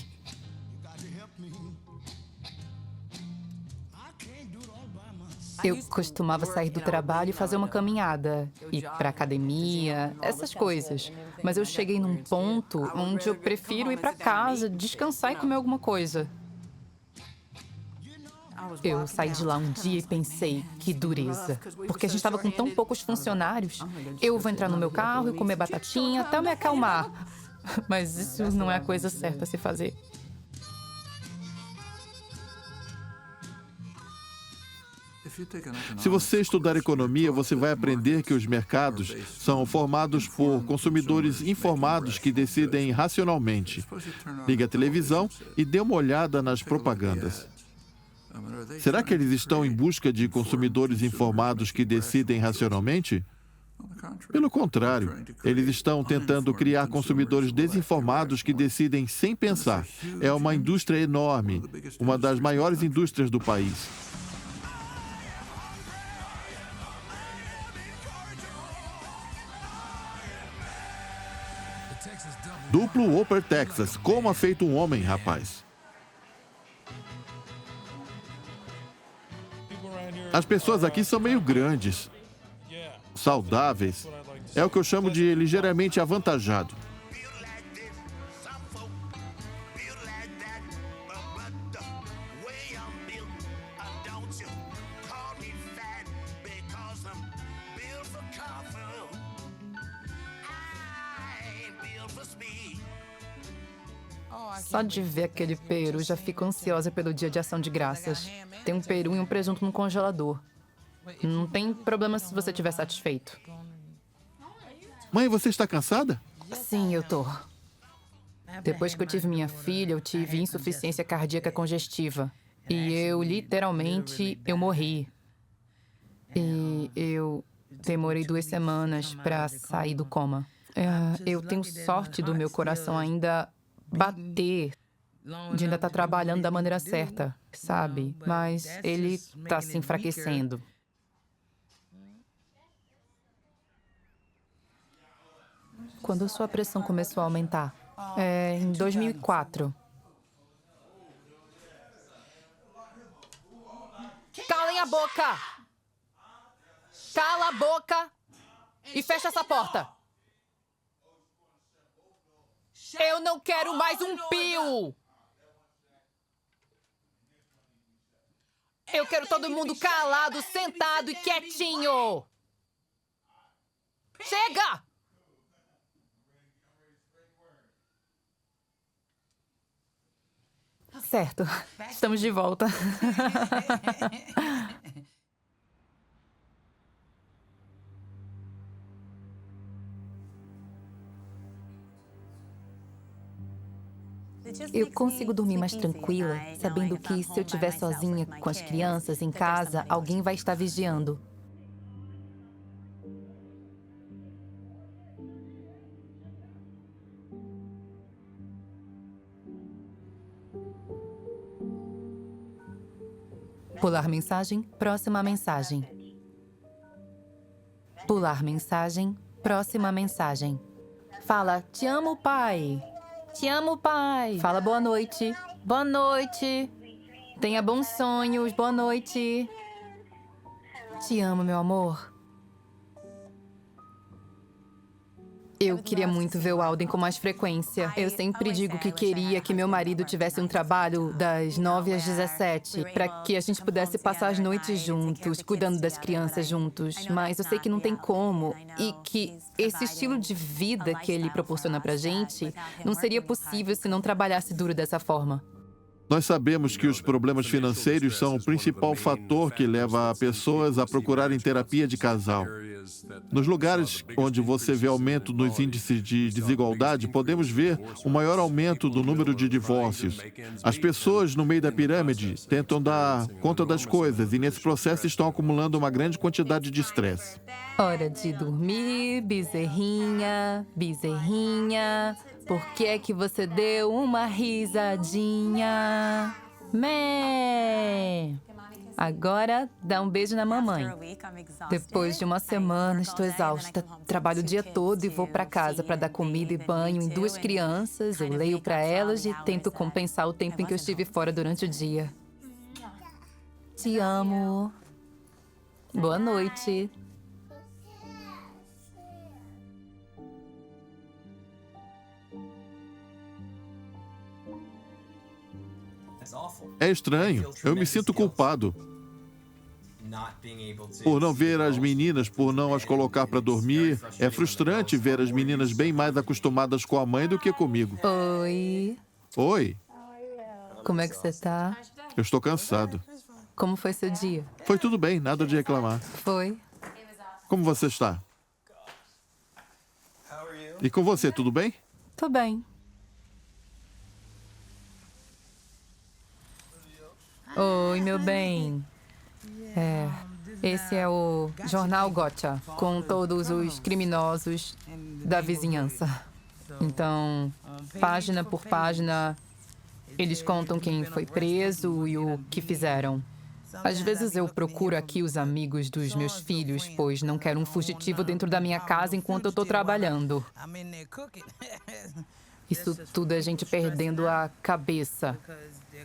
Eu costumava sair do trabalho e fazer uma caminhada, ir para academia, essas coisas. Mas eu cheguei num ponto onde eu prefiro ir para casa, descansar e comer alguma coisa. Eu saí de lá um dia e pensei, que dureza. Porque a gente estava com tão poucos funcionários. Eu vou entrar no meu carro e comer batatinha até eu me acalmar. Mas isso não é a coisa certa a se fazer. Se você estudar economia, você vai aprender que os mercados são formados por consumidores informados que decidem racionalmente. Ligue a televisão e dê uma olhada nas propagandas. Será que eles estão em busca de consumidores informados que decidem racionalmente? Pelo contrário, eles estão tentando criar consumidores desinformados que decidem sem pensar. É uma indústria enorme, uma das maiores indústrias do país. Duplo Whopper Texas. Coma feito um homem, rapaz. As pessoas aqui são meio grandes, saudáveis. É o que eu chamo de ligeiramente avantajado. Só de ver aquele peru, já fico ansiosa pelo dia de ação de graças. Tem um peru e um presunto no congelador. Não tem problema se você estiver satisfeito. Mãe, você está cansada? Sim, eu tô. Depois que eu tive minha filha, eu tive insuficiência cardíaca congestiva. E eu, literalmente, eu morri. E eu demorei 2 semanas para sair do coma. Eu tenho sorte do meu coração ainda bater, de ainda estar trabalhando da maneira certa, sabe? Mas ele está se enfraquecendo. Quando a sua pressão começou a aumentar? Em 2004. Calem a boca! Cala a boca e fecha essa porta! Eu não quero mais um pio! Eu quero todo mundo calado, sentado e quietinho! Chega! Certo, estamos de volta. Eu consigo dormir mais tranquila, sabendo que se eu estiver sozinha com as crianças em casa, alguém vai estar vigiando. Pular mensagem, próxima mensagem. Pular mensagem, próxima mensagem. Fala, te amo, pai. Te amo, pai. Fala, boa noite. Boa noite. Tenha bons sonhos, boa noite. Te amo, meu amor. Eu queria muito ver o Alden com mais frequência. Eu sempre digo que queria que meu marido tivesse um trabalho das 9 às 17, para que a gente pudesse passar as noites juntos, cuidando das crianças juntos. Mas eu sei que não tem como e que esse estilo de vida que ele proporciona pra gente não seria possível se não trabalhasse duro dessa forma. Nós sabemos que os problemas financeiros são o principal fator que leva pessoas a procurarem terapia de casal. Nos lugares onde você vê aumento nos índices de desigualdade, podemos ver um maior aumento do número de divórcios. As pessoas no meio da pirâmide tentam dar conta das coisas e, nesse processo, estão acumulando uma grande quantidade de estresse. Hora de dormir, bezerrinha, bezerrinha. Por que é que você deu uma risadinha? Mé! Agora, dá um beijo na mamãe. Depois de uma semana, estou exausta. Trabalho o dia todo e vou para casa para dar comida e banho em 2 crianças. Eu leio para elas e tento compensar o tempo em que eu estive fora durante o dia. Te amo. Boa noite. É estranho. Eu me sinto culpado por não ver as meninas, por não as colocar para dormir. É frustrante ver as meninas bem mais acostumadas com a mãe do que comigo. Oi. Oi, Como é que você tá? eu estou cansado. Como foi seu dia? Foi tudo bem, nada de reclamar. Foi. Como você está? E com você, tudo bem? Tô bem. Oi, meu bem. Esse é o Jornal Gotcha, com todos os criminosos da vizinhança. Então, página por página, eles contam quem foi preso e o que fizeram. Às vezes eu procuro aqui os amigos dos meus filhos, pois não quero um fugitivo dentro da minha casa enquanto eu estou trabalhando. Isso tudo é gente perdendo a cabeça.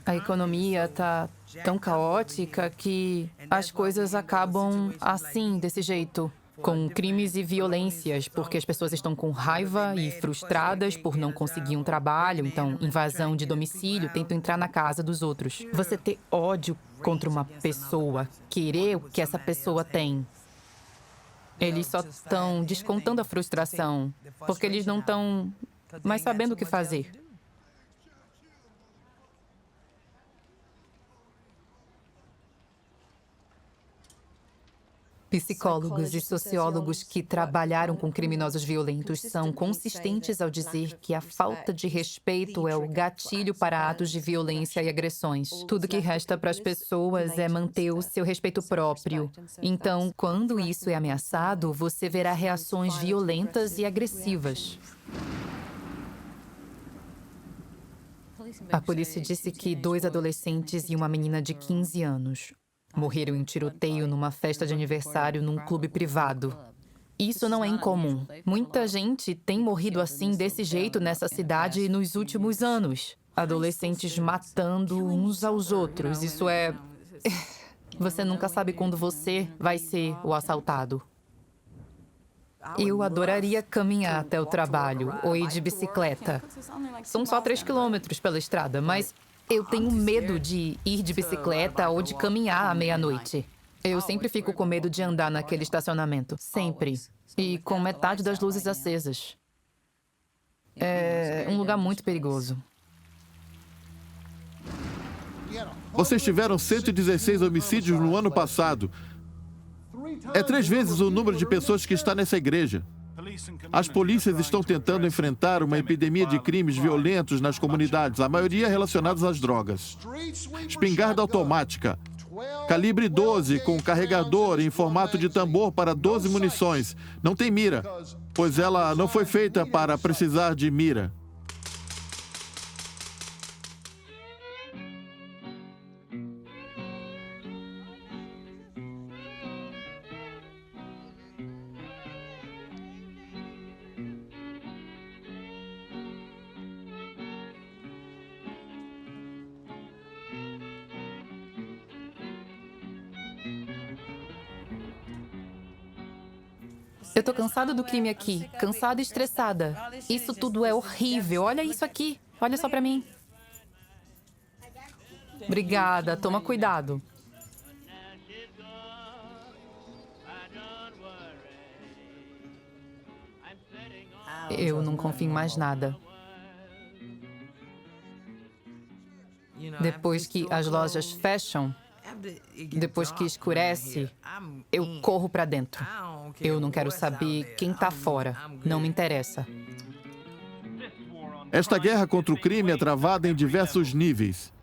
A economia está tão caótica que as coisas acabam assim, desse jeito. Com crimes e violências, porque as pessoas estão com raiva e frustradas por não conseguir um trabalho, então invasão de domicílio, tentam entrar na casa dos outros. Você ter ódio contra uma pessoa, querer o que essa pessoa tem. Eles só estão descontando a frustração, porque eles não estão mais sabendo o que fazer. Psicólogos e sociólogos que trabalharam com criminosos violentos são consistentes ao dizer que a falta de respeito é o gatilho para atos de violência e agressões. Tudo que resta para as pessoas é manter o seu respeito próprio. Então, quando isso é ameaçado, você verá reações violentas e agressivas. A polícia disse que 2 adolescentes e uma menina de 15 anos morreram em tiroteio numa festa de aniversário num clube privado. Isso não é incomum. Muita gente tem morrido assim, desse jeito, nessa cidade nos últimos anos. Adolescentes matando uns aos outros. Isso é... Você nunca sabe quando você vai ser o assaltado. Eu adoraria caminhar até o trabalho ou ir de bicicleta. São só 3 quilômetros pela estrada, mas eu tenho medo de ir de bicicleta ou de caminhar à meia-noite. Eu sempre fico com medo de andar naquele estacionamento. Sempre. E com metade das luzes acesas. É um lugar muito perigoso. Vocês tiveram 116 homicídios no ano passado. É 3 vezes o número de pessoas que está nessa igreja. As polícias estão tentando enfrentar uma epidemia de crimes violentos nas comunidades, a maioria relacionados às drogas. Espingarda automática, calibre 12 com carregador em formato de tambor para 12 munições. Não tem mira, pois ela não foi feita para precisar de mira. Eu tô cansada do crime aqui, cansada e estressada. Isso tudo é horrível. Olha isso aqui. Olha só pra mim. Obrigada. Toma cuidado. Eu não confio em mais nada. Depois que as lojas fecham, depois que escurece, eu corro pra dentro. Eu não quero saber quem tá fora. Não me interessa. Esta guerra contra o crime é travada em diversos níveis.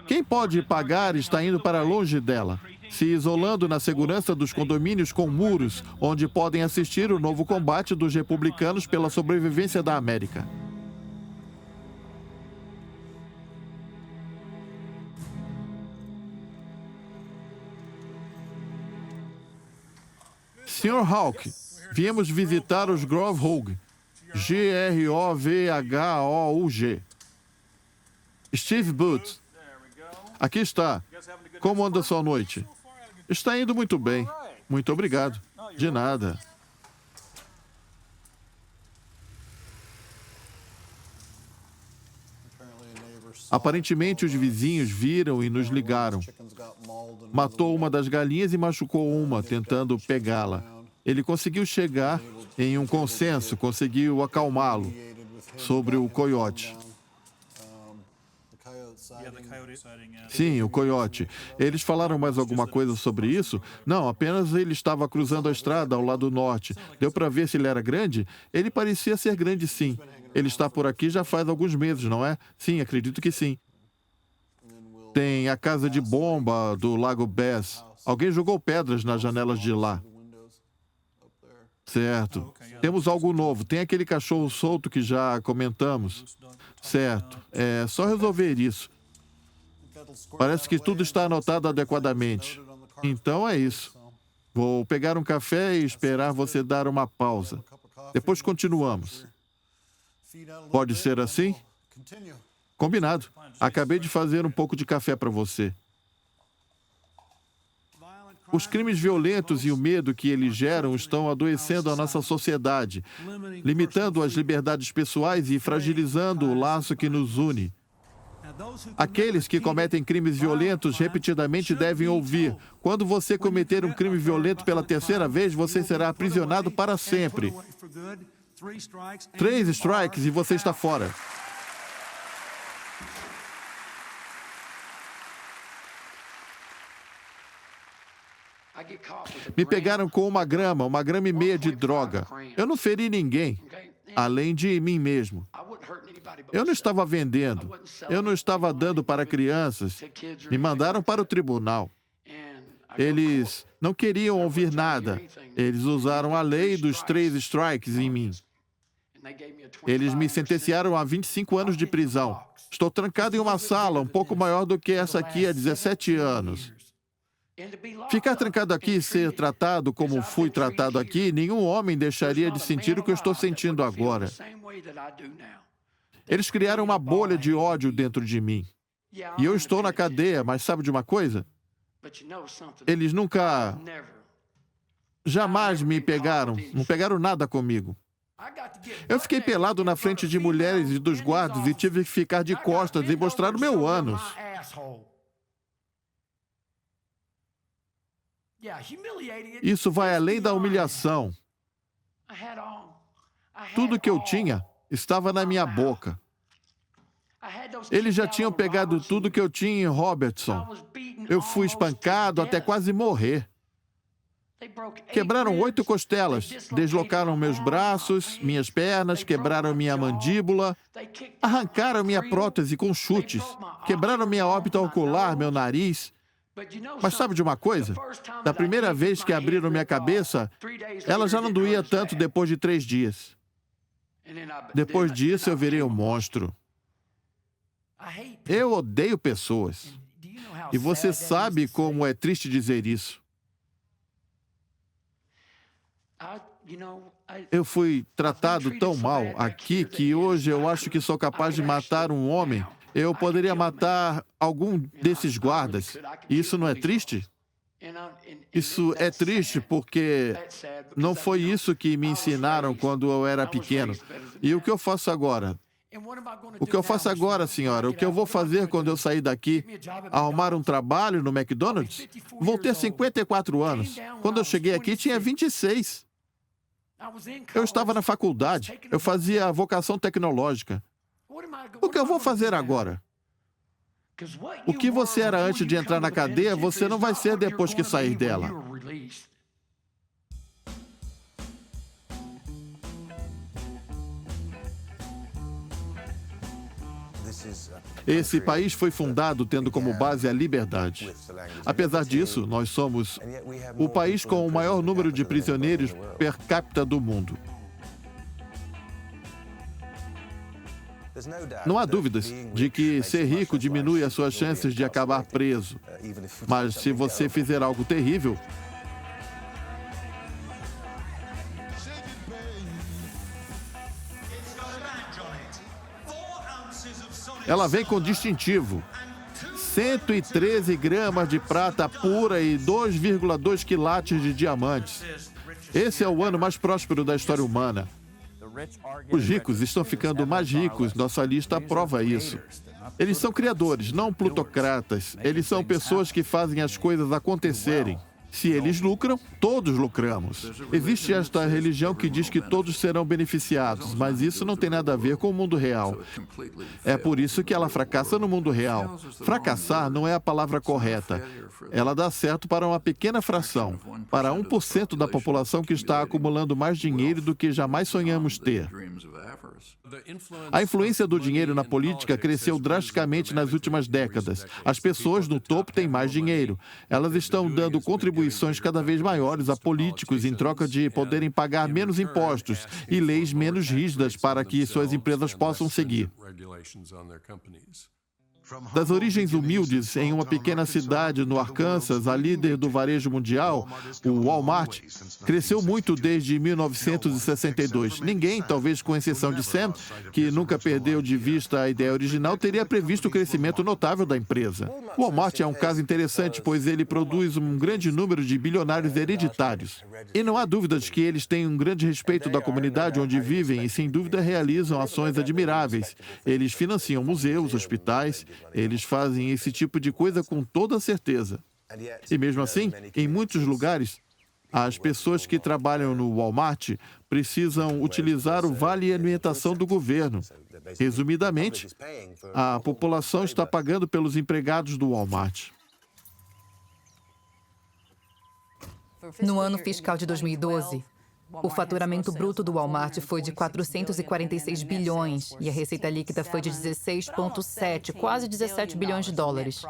Quem pode pagar está indo para longe dela, se isolando na segurança dos condomínios com muros, onde podem assistir o novo combate dos republicanos pela sobrevivência da América. Sr. Hawk, viemos visitar os Grovehoug. G-R-O-V-H-O-U-G. Steve Booth. Aqui está. Como anda sua noite? Está indo muito bem. Muito obrigado. De nada. Aparentemente, os vizinhos viram e nos ligaram. Matou uma das galinhas e machucou uma, tentando pegá-la. Ele conseguiu chegar em um consenso, conseguiu acalmá-lo sobre o coiote. Sim, o coiote. Eles falaram mais alguma coisa sobre isso? Não, apenas ele estava cruzando a estrada ao lado norte. Deu para ver se ele era grande? Ele parecia ser grande, sim. Ele está por aqui já faz alguns meses, não é? Sim, acredito que sim. Tem a casa de bomba do Lago Bass. Alguém jogou pedras nas janelas de lá. Certo. Temos algo novo. Tem aquele cachorro solto que já comentamos. Certo. É só resolver isso. Parece que tudo está anotado adequadamente. Então é isso. Vou pegar um café e esperar você dar uma pausa. Depois continuamos. Pode ser assim? Combinado. Acabei de fazer um pouco de café para você. Os crimes violentos e o medo que eles geram estão adoecendo a nossa sociedade, limitando as liberdades pessoais e fragilizando o laço que nos une. Aqueles que cometem crimes violentos repetidamente devem ouvir: quando você cometer um crime violento pela 3ª vez, você será aprisionado para sempre. 3 strikes e você está fora. Me pegaram com uma grama e meia de droga. Eu não feri ninguém, além de mim mesmo. Eu não estava vendendo. Eu não estava dando para crianças. Me mandaram para o tribunal. Eles não queriam ouvir nada. Eles usaram a lei dos 3 strikes em mim. Eles me sentenciaram a 25 anos de prisão. Estou trancado em uma sala um pouco maior do que essa aqui há 17 anos. Ficar trancado aqui e ser tratado como fui tratado aqui, nenhum homem deixaria de sentir o que eu estou sentindo agora. Eles criaram uma bolha de ódio dentro de mim. E eu estou na cadeia, mas sabe de uma coisa? Eles jamais me pegaram, não pegaram nada comigo. Eu fiquei pelado na frente de mulheres e dos guardas e tive que ficar de costas e mostrar o meu ânus. Isso vai além da humilhação. Tudo que eu tinha estava na minha boca. Eles já tinham pegado tudo que eu tinha em Robertson. Eu fui espancado até quase morrer. Quebraram 8 costelas, deslocaram meus braços, minhas pernas, quebraram minha mandíbula, arrancaram minha prótese com chutes, quebraram minha órbita ocular, meu nariz. Mas sabe de uma coisa? Da primeira vez que abriram minha cabeça, ela já não doía tanto depois de 3 dias. Depois disso, eu virei um monstro. Eu odeio pessoas. E você sabe como é triste dizer isso. Eu fui tratado tão mal aqui que hoje eu acho que sou capaz de matar um homem. Eu poderia matar algum desses guardas. E isso não é triste? Isso é triste porque não foi isso que me ensinaram quando eu era pequeno. E o que eu faço agora? O que eu faço agora, senhora? O que eu vou fazer quando eu sair daqui? Arrumar um trabalho no McDonald's? Vou ter 54 anos. Quando eu cheguei aqui, tinha 26. Eu estava na faculdade. Eu fazia vocação tecnológica. O que eu vou fazer agora? O que você era antes de entrar na cadeia, você não vai ser depois que sair dela. Esse país foi fundado tendo como base a liberdade. Apesar disso, nós somos o país com o maior número de prisioneiros per capita do mundo. Não há dúvidas de que ser rico diminui as suas chances de acabar preso. Mas se você fizer algo terrível, ela vem com distintivo. 113 gramas de prata pura e 2,2 quilates de diamantes. Esse é o ano mais próspero da história humana. Os ricos estão ficando mais ricos, nossa lista prova isso. Eles são criadores, não plutocratas. Eles são pessoas que fazem as coisas acontecerem. Se eles lucram, todos lucramos. Existe esta religião que diz que todos serão beneficiados, mas isso não tem nada a ver com o mundo real. É por isso que ela fracassa no mundo real. Fracassar não é a palavra correta. Ela dá certo para uma pequena fração, para 1% da população que está acumulando mais dinheiro do que jamais sonhamos ter. A influência do dinheiro na política cresceu drasticamente nas últimas décadas. As pessoas no topo têm mais dinheiro. Elas estão dando contribuições cada vez maiores a políticos em troca de poderem pagar menos impostos e leis menos rígidas para que suas empresas possam seguir. Das origens humildes, em uma pequena cidade no Arkansas, a líder do varejo mundial, o Walmart, cresceu muito desde 1962. Ninguém, talvez com exceção de Sam, que nunca perdeu de vista a ideia original, teria previsto o crescimento notável da empresa. O Walmart é um caso interessante, pois ele produz um grande número de bilionários hereditários. E não há dúvida de que eles têm um grande respeito da comunidade onde vivem e, sem dúvida, realizam ações admiráveis. Eles financiam museus, hospitais. Eles fazem esse tipo de coisa com toda certeza. E mesmo assim, em muitos lugares, as pessoas que trabalham no Walmart precisam utilizar o vale alimentação do governo. Resumidamente, a população está pagando pelos empregados do Walmart. No ano fiscal de 2012, o faturamento bruto do Walmart foi de 446 bilhões e a receita líquida foi de 16,7, quase 17 bilhões de dólares.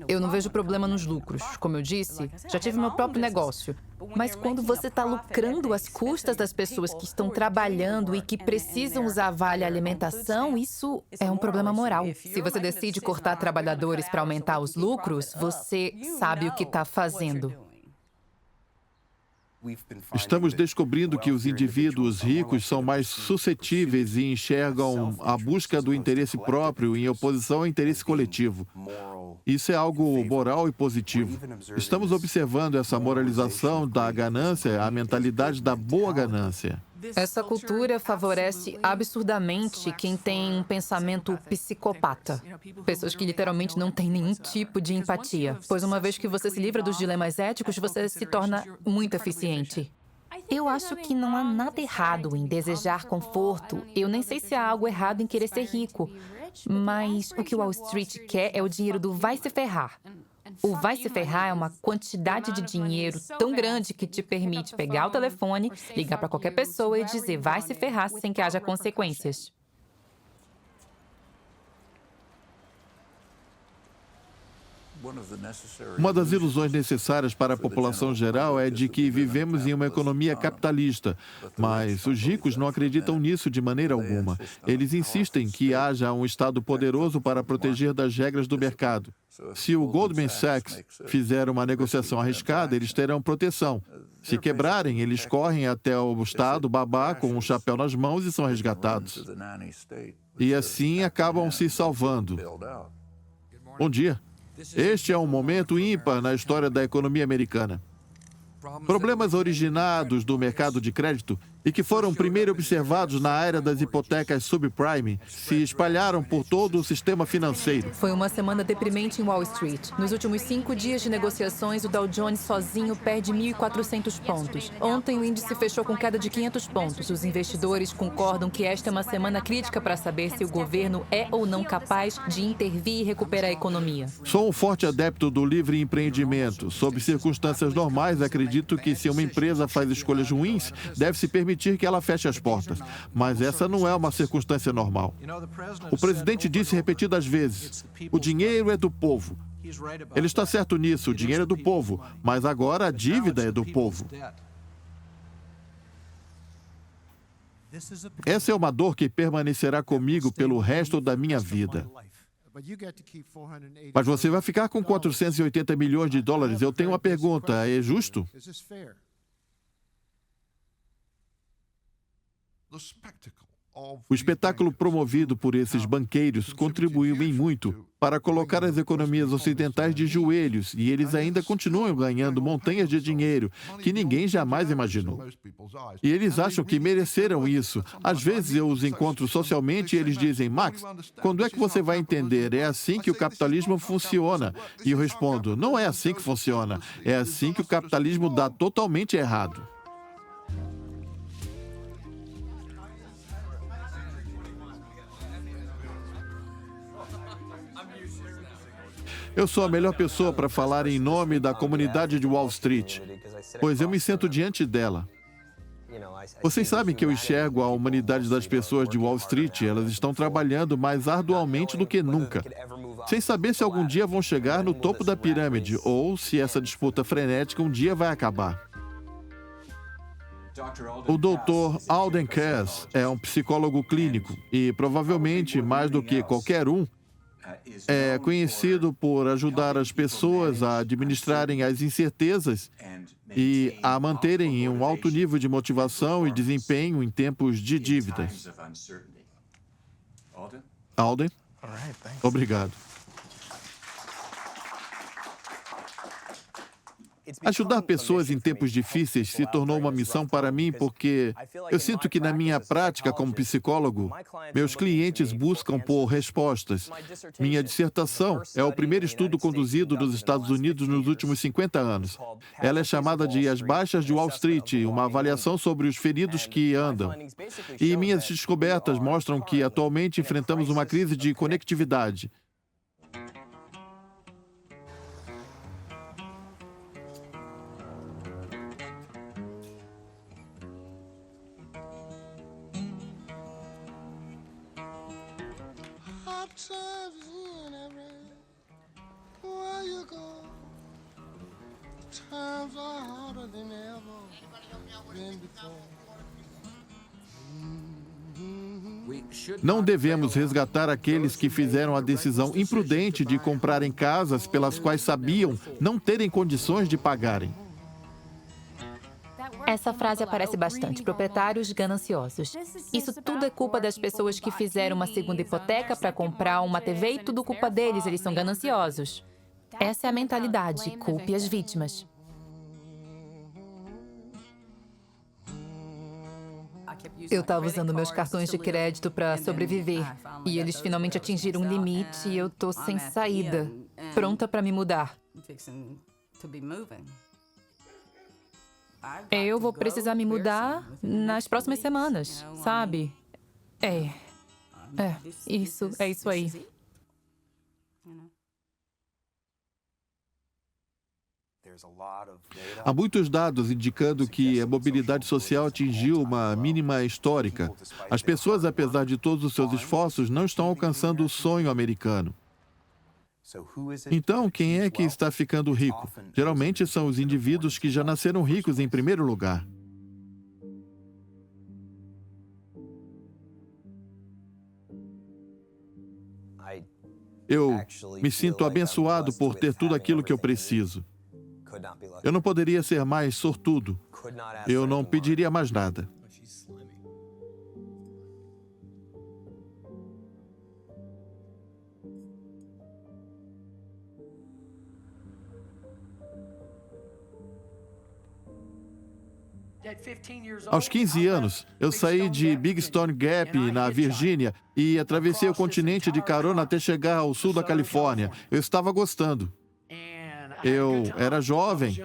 Eu não vejo problema nos lucros. Como eu disse, já tive meu próprio negócio. Mas quando você está lucrando às custas das pessoas que estão trabalhando e que precisam usar vale alimentação, isso é um problema moral. Se você decide cortar trabalhadores para aumentar os lucros, você sabe o que está fazendo. Estamos descobrindo que os indivíduos ricos são mais suscetíveis e enxergam a busca do interesse próprio em oposição ao interesse coletivo. Isso é algo moral e positivo. Estamos observando essa moralização da ganância, a mentalidade da boa ganância. Essa cultura favorece absurdamente quem tem um pensamento psicopata. Pessoas que literalmente não têm nenhum tipo de empatia. Pois uma vez que você se livra dos dilemas éticos, você se torna muito eficiente. Eu acho que não há nada errado em desejar conforto. Eu nem sei se há algo errado em querer ser rico. Mas o que Wall Street quer é o dinheiro do vai se ferrar. O vai se ferrar é uma quantidade de dinheiro tão grande que te permite pegar o telefone, ligar para qualquer pessoa e dizer vai se ferrar sem que haja consequências. Uma das ilusões necessárias para a população geral é de que vivemos em uma economia capitalista, mas os ricos não acreditam nisso de maneira alguma. Eles insistem que haja um Estado poderoso para proteger das regras do mercado. Se o Goldman Sachs fizer uma negociação arriscada, eles terão proteção. Se quebrarem, eles correm até o Estado babá com um chapéu nas mãos e são resgatados. E assim acabam se salvando. Bom dia. Este é um momento ímpar na história da economia americana. Problemas originados do mercado de crédito e que foram primeiro observados na era das hipotecas subprime se espalharam por todo o sistema financeiro. Foi uma semana deprimente em Wall Street. Nos últimos 5 dias de negociações, o Dow Jones sozinho perde 1.400 pontos. Ontem, o índice fechou com queda de 500 pontos. Os investidores concordam que esta é uma semana crítica para saber se o governo é ou não capaz de intervir e recuperar a economia. Sou um forte adepto do livre empreendimento. Sob circunstâncias normais, acredito que se uma empresa faz escolhas ruins, deve-se permitir que ela feche as portas. Mas essa não é uma circunstância normal. O presidente disse repetidas vezes, o dinheiro é do povo. Ele está certo nisso, o dinheiro é do povo, mas agora a dívida é do povo. Essa é uma dor que permanecerá comigo pelo resto da minha vida. Mas você vai ficar com 480 milhões de dólares. Eu tenho uma pergunta, é justo? O espetáculo promovido por esses banqueiros contribuiu em muito para colocar as economias ocidentais de joelhos e eles ainda continuam ganhando montanhas de dinheiro que ninguém jamais imaginou. E eles acham que mereceram isso. Às vezes eu os encontro socialmente e eles dizem, Max, quando é que você vai entender? É assim que o capitalismo funciona. E eu respondo, não é assim que funciona. É assim que o capitalismo dá totalmente errado. Eu sou a melhor pessoa para falar em nome da comunidade de Wall Street, pois eu me sento diante dela. Vocês sabem que eu enxergo a humanidade das pessoas de Wall Street, elas estão trabalhando mais arduamente do que nunca, sem saber se algum dia vão chegar no topo da pirâmide ou se essa disputa frenética um dia vai acabar. O Dr. Alden Cass é um psicólogo clínico e, provavelmente, mais do que qualquer um, é conhecido por ajudar as pessoas a administrarem as incertezas e a manterem um alto nível de motivação e desempenho em tempos de dívidas. Alden? Obrigado. Ajudar pessoas em tempos difíceis se tornou uma missão para mim porque eu sinto que na minha prática como psicólogo, meus clientes buscam por respostas. Minha dissertação é o primeiro estudo conduzido nos Estados Unidos nos últimos 50 anos. Ela é chamada de As Baixas de Wall Street, uma avaliação sobre os feridos que andam. E minhas descobertas mostram que atualmente enfrentamos uma crise de conectividade. Não devemos resgatar aqueles que fizeram a decisão imprudente de comprarem casas pelas quais sabiam não terem condições de pagarem. Essa frase aparece bastante. Proprietários gananciosos. Isso tudo é culpa das pessoas que fizeram uma segunda hipoteca para comprar uma TV e tudo culpa deles, eles são gananciosos. Essa é a mentalidade, culpe as vítimas. Eu estava usando meus cartões de crédito para sobreviver e eles finalmente atingiram um limite e eu tô sem saída, pronta para me mudar. Eu vou precisar me mudar nas próximas semanas, sabe? É isso aí. Há muitos dados indicando que a mobilidade social atingiu uma mínima histórica. As pessoas, apesar de todos os seus esforços, não estão alcançando o sonho americano. Então, quem é que está ficando rico? Geralmente são os indivíduos que já nasceram ricos em primeiro lugar. Eu me sinto abençoado por ter tudo aquilo que eu preciso. Eu não poderia ser mais sortudo. Eu não pediria mais nada. Aos 15 anos, eu saí de Big Stone Gap, na Virgínia, e atravessei o continente de carona até chegar ao sul da Califórnia. Eu estava gostando. Eu era jovem,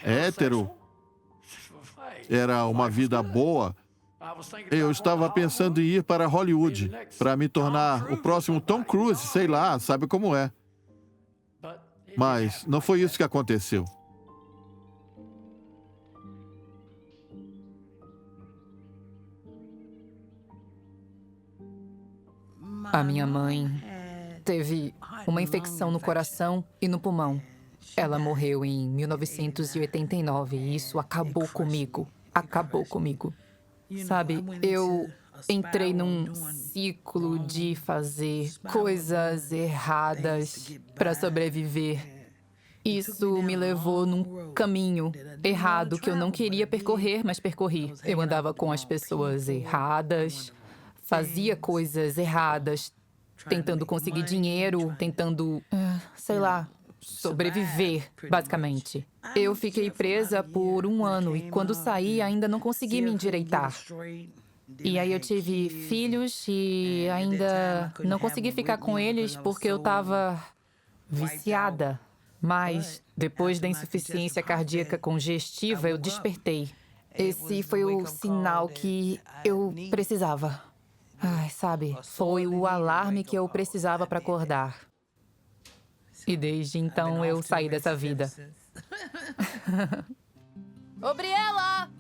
hétero, era uma vida boa. Eu estava pensando em ir para Hollywood, para me tornar o próximo Tom Cruise, sei lá, sabe como é. Mas não foi isso que aconteceu. A minha mãe teve uma infecção no coração e no pulmão. Ela morreu em 1989 e isso acabou comigo. Acabou comigo. Sabe, eu entrei num ciclo de fazer coisas erradas para sobreviver. Isso me levou num caminho errado que eu não queria percorrer, mas percorri. Eu andava com as pessoas erradas, fazia coisas erradas, tentando conseguir dinheiro, tentando, sei lá, sobreviver, basicamente. Eu fiquei presa por 1 ano e quando saí ainda não consegui me endireitar. E aí eu tive filhos e ainda não consegui ficar com eles porque eu estava viciada. Mas depois da insuficiência cardíaca congestiva, eu despertei. Esse foi o sinal que eu precisava. Ai, sabe, foi o alarme que eu precisava para acordar. E desde então eu saí dessa vida. Ô, Briella!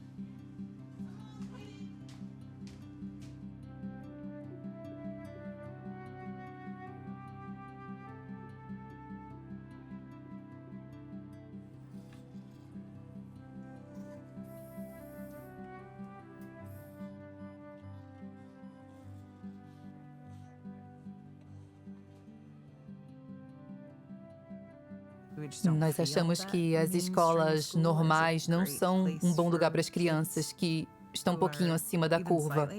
Nós achamos que as escolas normais não são um bom lugar para as crianças que estão um pouquinho acima da curva.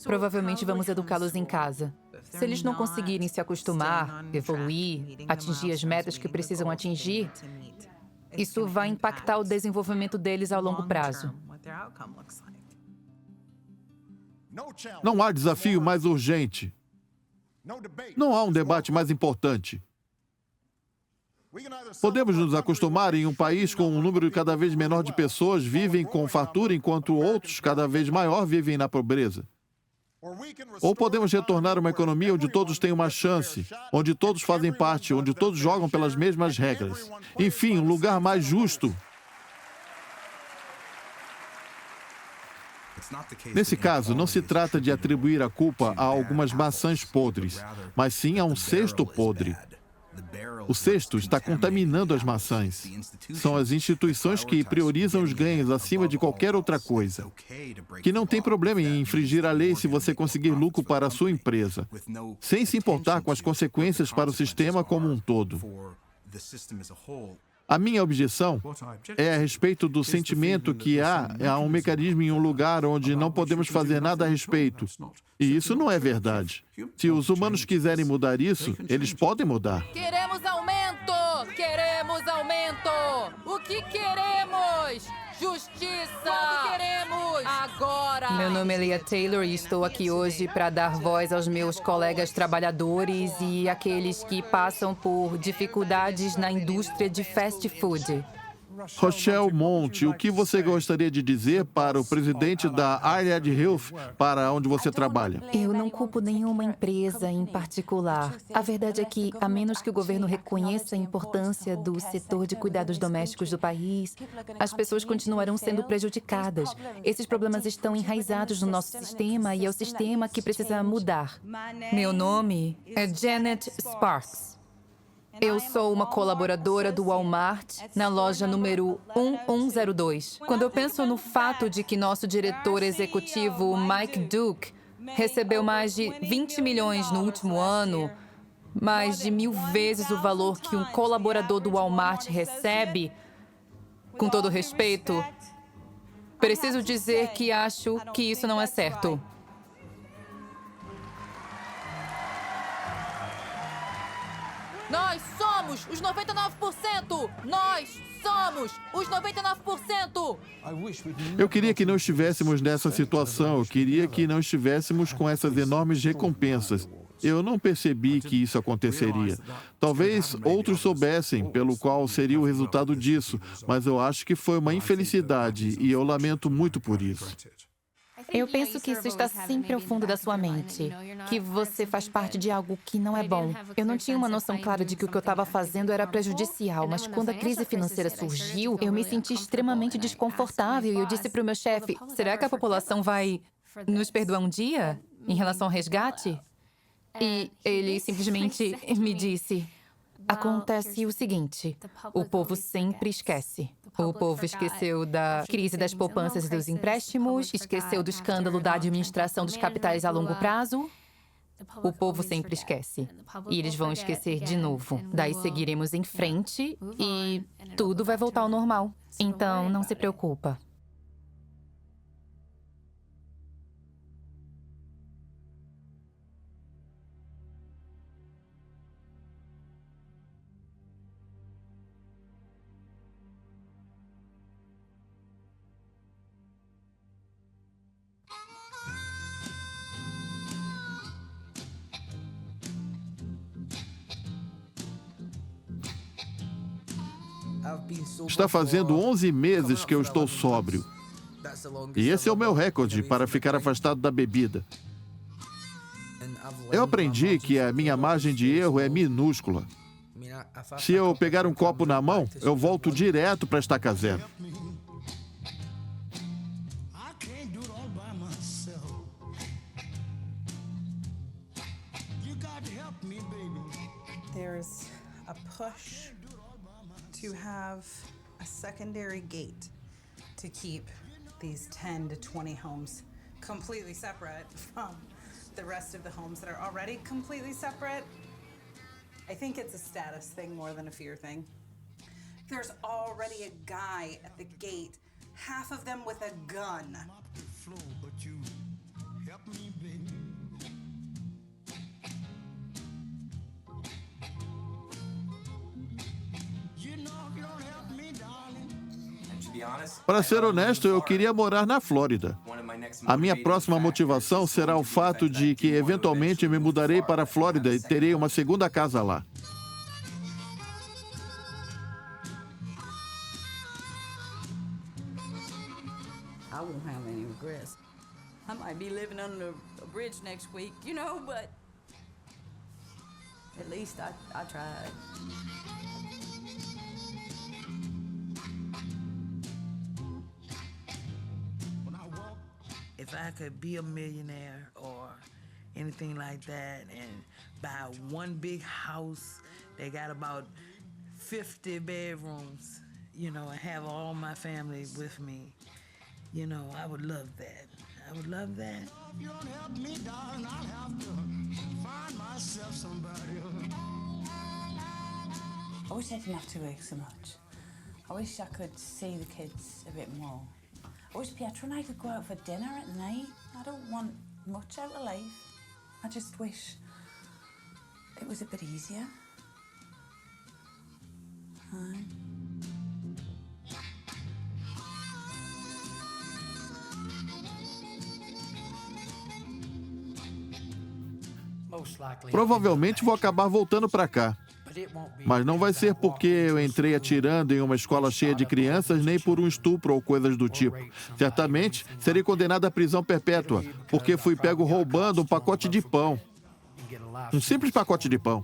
Provavelmente vamos educá-los em casa. Se eles não conseguirem se acostumar, evoluir, atingir as metas que precisam atingir, isso vai impactar o desenvolvimento deles a longo prazo. Não há desafio mais urgente. Não há um debate mais importante. Podemos nos acostumar em um país com um número cada vez menor de pessoas vivem com fartura, enquanto outros, cada vez maior, vivem na pobreza. Ou podemos retornar a uma economia onde todos têm uma chance, onde todos fazem parte, onde todos jogam pelas mesmas regras. Enfim, um lugar mais justo. Nesse caso, não se trata de atribuir a culpa a algumas maçãs podres, mas sim a um cesto podre. O cesto está contaminando as maçãs. São as instituições que priorizam os ganhos acima de qualquer outra coisa. Que não tem problema em infringir a lei se você conseguir lucro para a sua empresa, sem se importar com as consequências para o sistema como um todo. A minha objeção é a respeito do sentimento que há um mecanismo em um lugar onde não podemos fazer nada a respeito. E isso não é verdade. Se os humanos quiserem mudar isso, eles podem mudar. Queremos aumento! Queremos aumento! O que queremos? Justiça! Quando queremos? Agora! Meu nome é Leah Taylor e estou aqui hoje para dar voz aos meus colegas trabalhadores e aqueles que passam por dificuldades na indústria de fast food. Rochelle Monte, o que você gostaria de dizer para o presidente da Allied Health, para onde você trabalha? Eu não culpo nenhuma empresa em particular. A verdade é que, a menos que o governo reconheça a importância do setor de cuidados domésticos do país, as pessoas continuarão sendo prejudicadas. Esses problemas estão enraizados no nosso sistema e é o sistema que precisa mudar. Meu nome é Janet Sparks. Eu sou uma colaboradora do Walmart na loja número 1102. Quando eu penso no fato de que nosso diretor executivo, Mike Duke, recebeu mais de 20 milhões no último ano, mais de 1000 vezes o valor que um colaborador do Walmart recebe, com todo respeito, preciso dizer que acho que isso não é certo. Nós somos os 99%! Nós somos os 99%! Eu queria que não estivéssemos nessa situação. Eu queria que não estivéssemos com essas enormes recompensas. Eu não percebi que isso aconteceria. Talvez outros soubessem pelo qual seria o resultado disso, mas eu acho que foi uma infelicidade e eu lamento muito por isso. Eu penso que isso está sempre ao fundo da sua mente, que você faz parte de algo que não é bom. Eu não tinha uma noção clara de que o que eu estava fazendo era prejudicial, mas quando a crise financeira surgiu, eu me senti extremamente desconfortável e eu disse para o meu chefe, será que a população vai nos perdoar um dia em relação ao resgate? E ele simplesmente me disse, acontece o seguinte, o povo sempre esquece. O povo esqueceu da crise das poupanças e dos empréstimos, esqueceu do escândalo da administração dos capitais a longo prazo. O povo sempre esquece. E eles vão esquecer de novo. Daí seguiremos em frente e tudo vai voltar ao normal. Então, não se preocupa. Está fazendo 11 meses que eu estou sóbrio. E esse é o meu recorde para ficar afastado da bebida. Eu aprendi que a minha margem de erro é minúscula. Se eu pegar um copo na mão, eu volto direto para a estaca zero. There's a push to have a secondary gate to keep these 10 to 20 homes completely separate from the rest of the homes that are already completely separate. I think it's a status thing more than a fear thing. There's already a guy at the gate, half of them with a gun. Para ser honesto, eu queria morar na Flórida. A minha próxima motivação será o fato de que, eventualmente, me mudarei para a Flórida e terei uma segunda casa lá. I won't have any regrets. I might be living under a bridge next week, you know, but at least I tried. If I could be a millionaire or anything like that and buy one big house that got about 50 bedrooms, you know, and have all my family with me, you know, I would love that. I would love that. If you don't help me, darling, I'll have to find myself somebody. I wish I didn't have to work so much. I wish I could see the kids a bit more. I wish Pietro and I could go out for dinner at night. I don't want much out of life. I just wish it was a bit easier. Provavelmente vou acabar voltando para cá. Mas não vai ser porque eu entrei atirando em uma escola cheia de crianças, nem por um estupro ou coisas do tipo. Certamente, serei condenado à prisão perpétua, porque fui pego roubando um pacote de pão. Um simples pacote de pão.